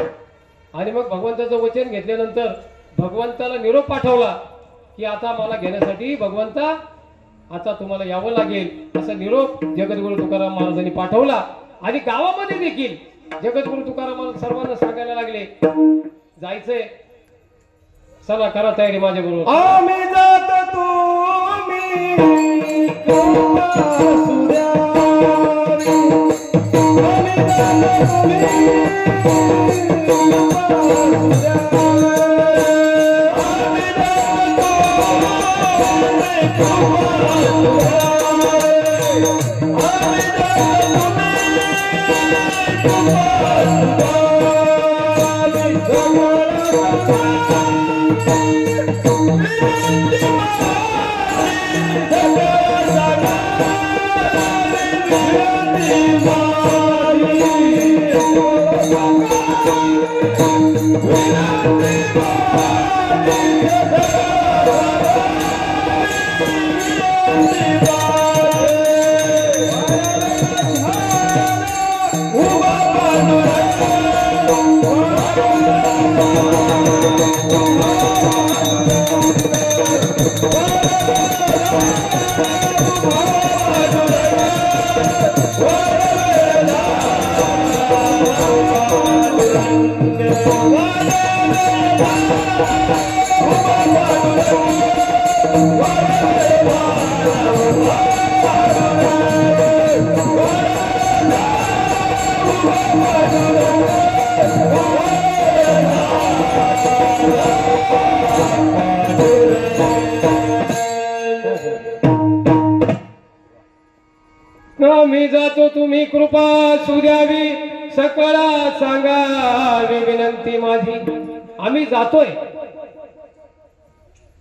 आणि मग भगवंताचं वचन घेतल्यानंतर भगवंताला निरोप पाठवला की आता मला घेण्यासाठी भगवंता आता तुम्हाला यावं लागेल असा निरोप जगद्गुरु तुकाराम महाराजांनी पाठवला. आणि गावामध्ये देखील जगद्गुरु तुकाराम महाराज सर्वांना सांगायला लागले जायचंय, चला करा तयारी माझ्या बरोबर. आम्ही जात तुम्ही मी जातो तुम्ही कृपा सुद्यावी सकळा सांगावी विनंती माझी. आम्ही जातोय.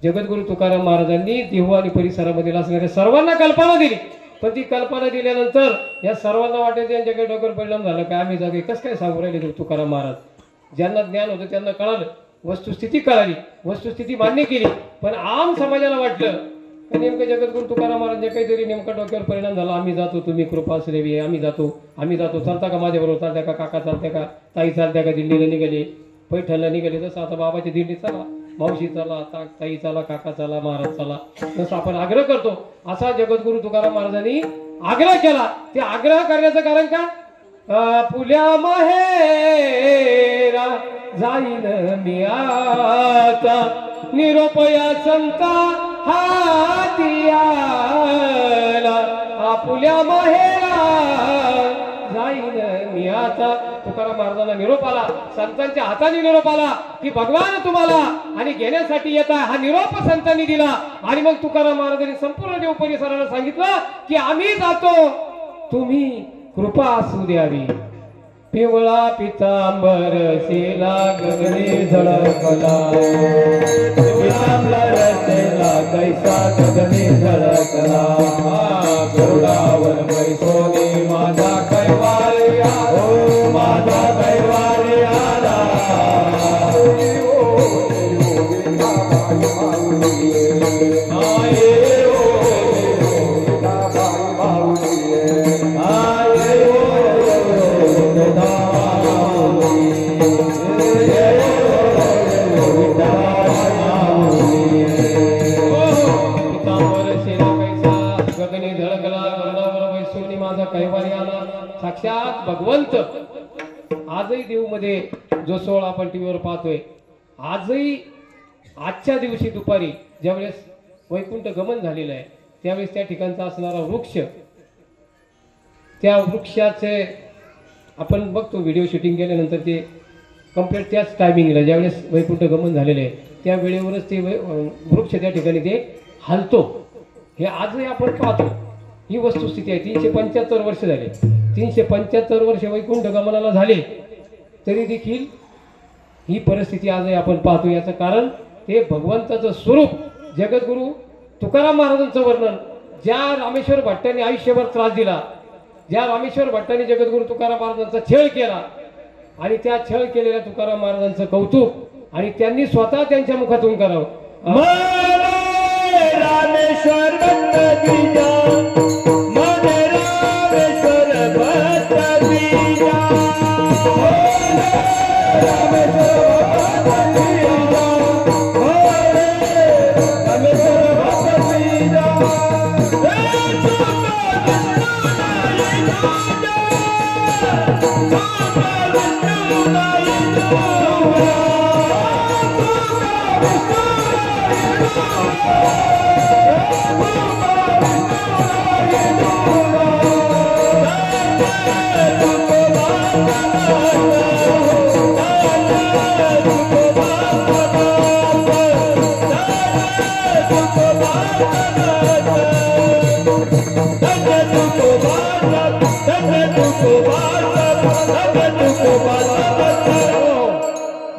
जगद्गुरु तुकाराम महाराजांनी देहू आणि परिसरामध्ये असणाऱ्या सर्वांना कल्पना दिली, पण ती कल्पना दिल्यानंतर या सर्वांना वाटेल त्यांच्याकडे डोक्यावर परिणाम झाला काय आम्ही जागे कसं काय सांगू राहिले तुकाराम महाराज. ज्यांना ज्ञान होतं त्यांना कळालं, वस्तुस्थिती कळाली, वस्तुस्थिती मान्य केली, पण आम समाजाला वाटलं नेमकं जगद्गुरु तुकाराम महाराजांच्या काहीतरी नेमका डोक्यावर परिणाम झाला. आम्ही जातो तुम्ही कृपा सुदेवी, आम्ही जातो चालता का माझ्या बरोबर, चालत्या का काका चालत्या का ताई चालत्या का, दिंडीला निघाले पैठणला निघाले. जसं आता बाबाची दिंडी चला, मावशी चला, ताई चला, काका चला, महाराज चला, जसं आपण आग्रह करतो असा जगद्गुरु तुकाराम महाराजांनी आग्रह केला. ते आग्रह करण्याचं कारण का, पुल्या माहेरा जाईन मी आता, निरोपया संता हातियाला, आपुल्या माहेरा जाईन मी आता. तुकाराम महाराजांना निरोप आला, संतांच्या हाताने निरोप आला की भगवान तुम्हाला आणि घेण्यासाठी येत आहे. हा निरोप संतांनी दिला आणि मग तुकाराम महाराजांनी संपूर्ण देव परिसराला सांगितलं की आम्ही जातो, तुम्ही कृपा असू द्यावी. पिवळा पितांबर शेला गगने झळकला, पितांबला रचला कैसा गगने झळकला, गरुडावर बैसोने माझा कैवारी आला, माझा कैवारी आला. साक्षात भगवंत आजही देवमध्ये जो सोहळा आपण टीव्हीवर पाहतोय, आजही आजच्या दिवशी दुपारी ज्यावेळेस वैकुंठ गमन झालेलं आहे त्यावेळेस त्या ठिकाणचा असणारा वृक्ष, त्या वृक्षाचे आपण बघतो व्हिडिओ शूटिंग केल्यानंतर ते कम्प्लीट त्याच टायमिंगला ज्यावेळेस वैकुंठ गमन झालेलं आहे त्या वेळेवरच ते वृक्ष त्या ठिकाणी ते हलतो. हे आजही आपण पाहतो. ही वस्तुस्थिती आहे. 375 वर्ष झाले. 375 वर्ष वैकुंठ गमनाला झाले तरी देखील ही परिस्थिती आजही आपण पाहतो. याचं कारण ते भगवंताचं स्वरूप. जगद्गुरु तुकाराम महाराजांचं वर्णन, ज्या रामेश्वर भट्टांनी आयुष्यभर त्रास दिला, ज्या रामेश्वर भट्टांनी जगद्गुरु तुकाराम महाराजांचा छळ केला आणि त्या छळ केलेल्या तुकाराम महाराजांचं कौतुक आणि त्यांनी स्वतः त्यांच्या मुखातून करावं. रामेश्वर भट्ट बीजा, मने रामेश्वर भट्ट बीजा, रामेश्वर भट्ट बीजा, रामेश्वर भट्ट बीजा,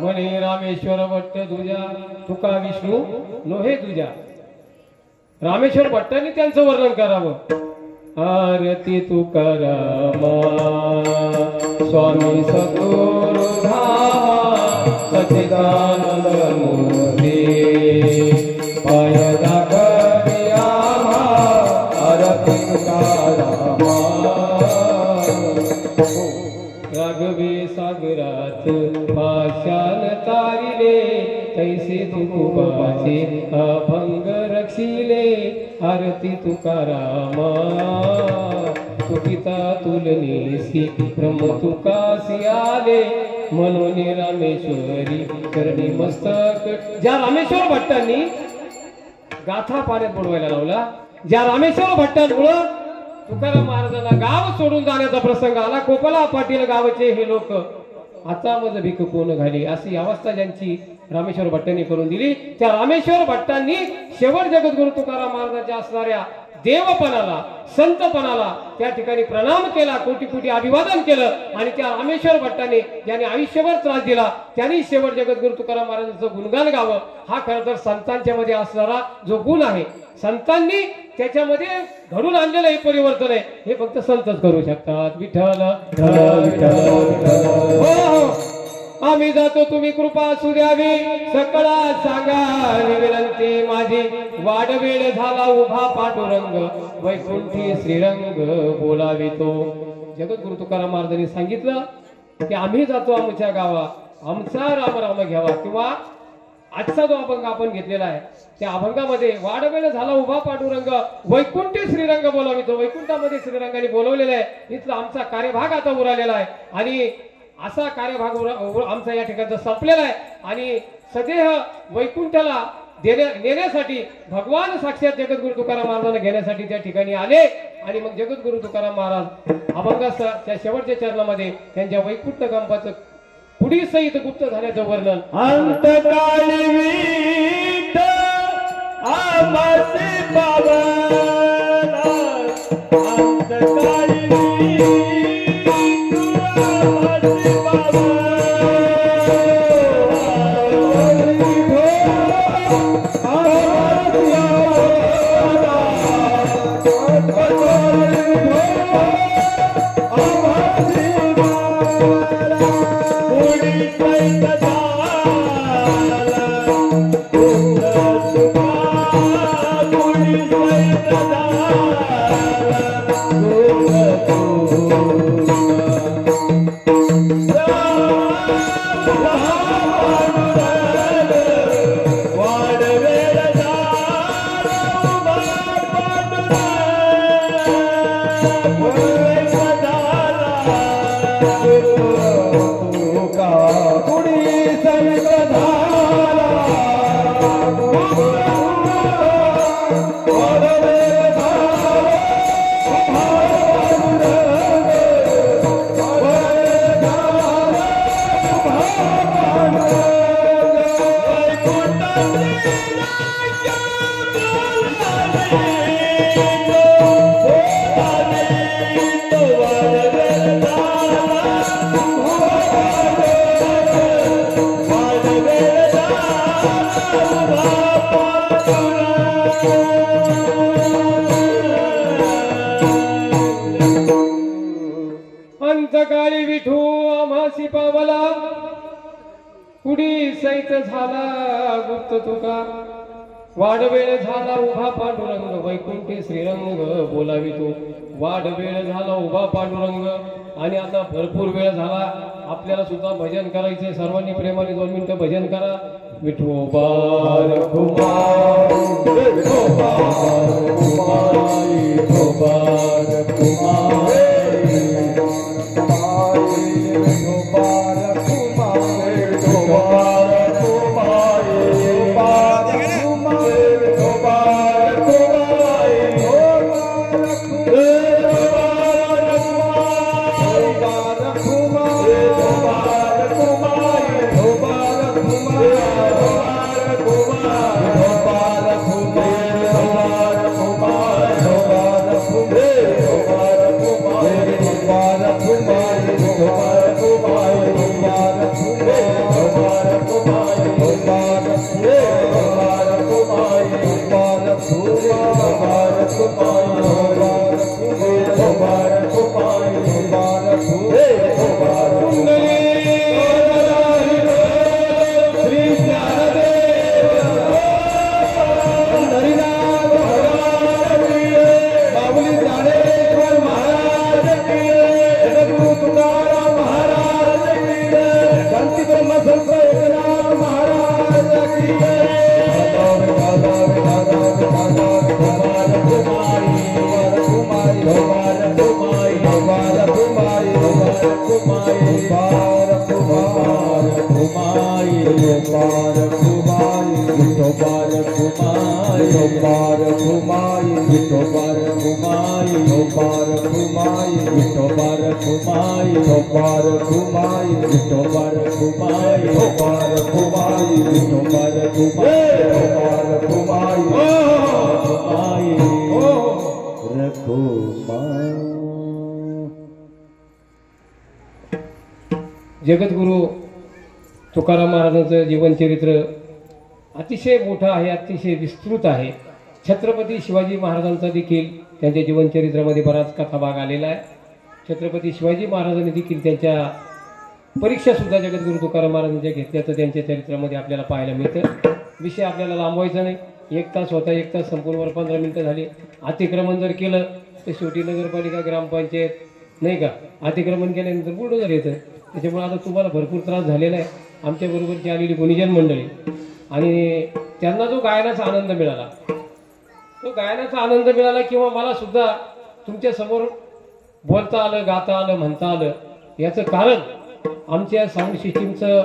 म्हणे रामेश्वर भट्ट तुझ्या तुका विष्णू नोहे तुझ्या. रामेश्वर भट्टांनी त्यांचं वर्णन करावं. आरती तुकारामा स्वामी सद्गुरु धामा सच्चिदानंद मूर्ती पाय दाखवी आम्हा आरती तुकारामा. राघवे सागरात पाषाण तारिले तैसे तुकोबाचे अभंग रक्षिले. आरती तुकारामा तुकिता तुलनेसी ब्रह्म तुकासी आले म्हणून रामेश्वरी करणी मस्तक. ज्या रामेश्वर भट्टांनी गाथा पाण्यात बुडवायला लावला, ज्या रामेश्वर भट्टांमुळं तुकाराम महाराजांना गाव सोडून जाण्याचा प्रसंग आला. कोपला पाटील गावचे हे लोक आता मज भिक कोण घाली अशी अवस्था ज्यांची रामेश्वर भट्टांनी करून दिली. त्या रामेश्वर भट्टांनी शेवट जगद्गुरु तुकाराम महाराजांच्या असणाऱ्या देवपणाला, संतपणाला त्या ठिकाणी प्रणाम केला, कोटी कोटी अभिवादन केलं. आणि त्या रामेश्वर भट्टांनी ज्यांनी आयुष्यभर त्रास दिला त्यांनी शेवट जगद्गुरु तुकाराम महाराजांचं गुणगान गावं. हा खरं तर संतांच्या मध्ये असणारा जो गुण आहे, संतांनी त्याच्यामध्ये घडून आणलेलं हे परिवर्तन आहे. हे फक्त संतच करू शकतात. विठ्ठल आम्ही जातो, तुम्ही कृपा असू द्यावी. सकळा सांगा विनंती माझी, वाडवेळ झाला उभा पांडुरंग, वैकुंठी श्रीरंग बोलावितो. जगद्गुरु तुकाराम महाराजांनी सांगितलं की आम्ही जातो आमच्या गावा, आमचा राम राम घ्यावा. किंवा आजचा जो अभंग आपण घेतलेला आहे त्या अभंगामध्ये वाडवेळ झाला उभा पांडुरंग, वैकुंठी श्रीरंग बोलावितो. वैकुंठामध्ये श्रीरंगाने बोलवलेलं आहे. इथला आमचा कार्यभाग आता उरालेला आहे आणि असा कार्यभाग आमचा या ठिकाणचा संपलेला आहे. आणि सदेह वैकुंठाला नेण्यासाठी भगवान साक्षात जगद्गुरु तुकाराम महाराजांना घेण्यासाठी त्या ठिकाणी आले. आणि मग जगद्गुरु तुकाराम महाराज अभंगाच्या त्या शेवटच्या चरणामध्ये त्यांच्या वैकुंठ गंपाचं पुढील सहित गुप्त झाल्याचं वर्णन. अंतकाळी विठ आभासी पावना, अंतकाळी विठ आभासी पावना, Oh अंतकाळी विठू आम्हासी पावला कुडी सैत झाला गुप्त तुका वाडवेळ झाला उभा पांडुरंग वैकुंठी श्रीरंग बोलावी तू वाडवेळ झाला उभा पांडुरंग आणि आता भरपूर वेळ झाला आपल्याला सुद्धा भजन करायचे सर्वांनी प्रेमाने 2 मिनिटं भजन करा विठोबार कुमार विठोबार कुमार जगद्गुरु तुकाराम महाराजांचं जीवनचरित्र अतिशय मोठं आहे, अतिशय विस्तृत आहे. छत्रपती शिवाजी महाराजांचा देखील त्यांच्या जीवनचरित्रामध्ये बराच कथाभाग आलेला आहे. छत्रपती शिवाजी महाराजांनी देखील त्यांच्या परीक्षासुद्धा जगद्गुरु तुकाराम महाराजांच्या घेतल्याचं त्यांच्या चरित्रामध्ये आपल्याला पाहायला मिळतं. विषय आपल्याला लांबवायचा नाही. 1 तास होता, 1 तास संपूर्ण 15 मिनिटं झाली. अतिक्रमण जर केलं तर शेवटी नगरपालिका ग्रामपंचायत नाही का अतिक्रमण केल्यानंतर बुलडोझर येतं. त्याच्यामुळे आता तुम्हाला भरपूर त्रास झालेला आहे. आमच्याबरोबरची आलेली गुणीजन मंडळी आणि त्यांना जो गायनाचा आनंद मिळाला, तो गायनाचा आनंद मिळाला किंवा मला सुद्धा तुमच्यासमोर बोलता आलं, गाता आलं, म्हणता आलं, याचं कारण आमच्या साऊंड सिस्टीमचं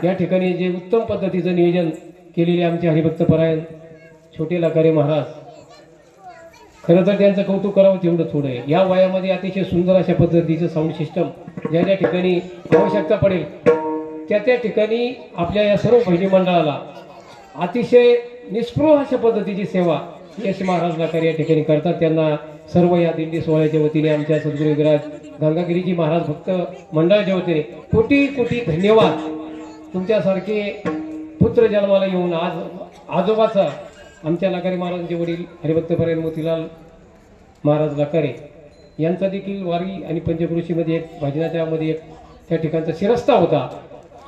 या ठिकाणी जे उत्तम पद्धतीचं नियोजन केलेले आमचे हरिभक्तपरायण छोटे लकारे महाराज. खरं तर त्यांचं कौतुक करावं तेवढं थोडं आहे. या वयामध्ये अतिशय सुंदर अशा पद्धतीचं साऊंड सिस्टम ज्या ज्या ठिकाणी आवश्यकता पडेल त्या ठिकाणी आपल्या या सर्व बहिणी मंडळाला अतिशय निस्पृह अशा पद्धतीची सेवा यश महाराज लकारे या ठिकाणी करतात. त्यांना सर्व या दिंडी सोहळ्याच्या वतीने आमच्या सद्गुरू विराज गंगागिरीजी महाराज भक्त मंडळाच्या वतीने कोटी कोटी धन्यवाद. तुमच्यासारखे पुत्र जन्माला येऊन आज आजोबाचा आमच्या लकारे महाराजांचे वडील हरिभक्तपरायण मोतीलाल महाराज लकारे यांचा देखील वारी आणि पंचक्रोशीमध्ये एक भजनाच्या मध्ये एक त्या ठिकाणचा शिरस्ता होता.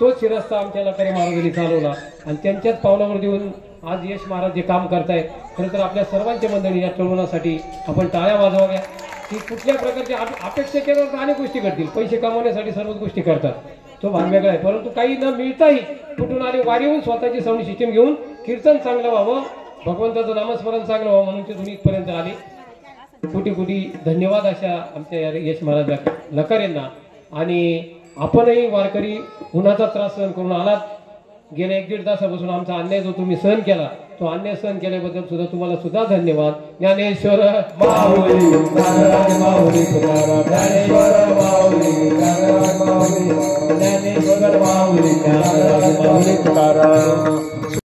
तो शिरस्ता आमच्या लकारे महाराजांनी चालवला आणि त्यांच्याच पावलावर देऊन आज यश महाराज जे काम करतायत. खरं तर आपल्या सर्वांच्या मंडळी या तरुणासाठी आपण टाळ्या वाजवाव्या. की कुठल्या प्रकारच्या अपेक्षा केल्यावर तर अनेक गोष्टी करतील, पैसे कमवण्यासाठी सर्वच गोष्टी करतात, तो भाग वेगळा आहे. परंतु काही न मिळताही कुठून आले वारी होऊन स्वतःची साऊंड सिस्टीम घेऊन कीर्तन चांगलं व्हावं, भगवंताचं नामस्मरण चांगलं व्हावं म्हणून ते तुम्ही इथपर्यंत आले. कोटी कोटी धन्यवाद अशा आमच्या यश महाराज लकारेंना. आणि आपणही वारकरी उन्हाचा त्रास सहन करून आलात. गेल्या 1-1.5 तासापासून आमचा अन्याय जो तुम्ही सहन केला, तो अन्याय सहन केल्याबद्दल सुद्धा तुम्हाला सुद्धा धन्यवाद. ज्ञानेश्वर माऊली माऊली ज्ञानेश्वर माऊली माऊली ज्ञानेश्वर माऊली माऊली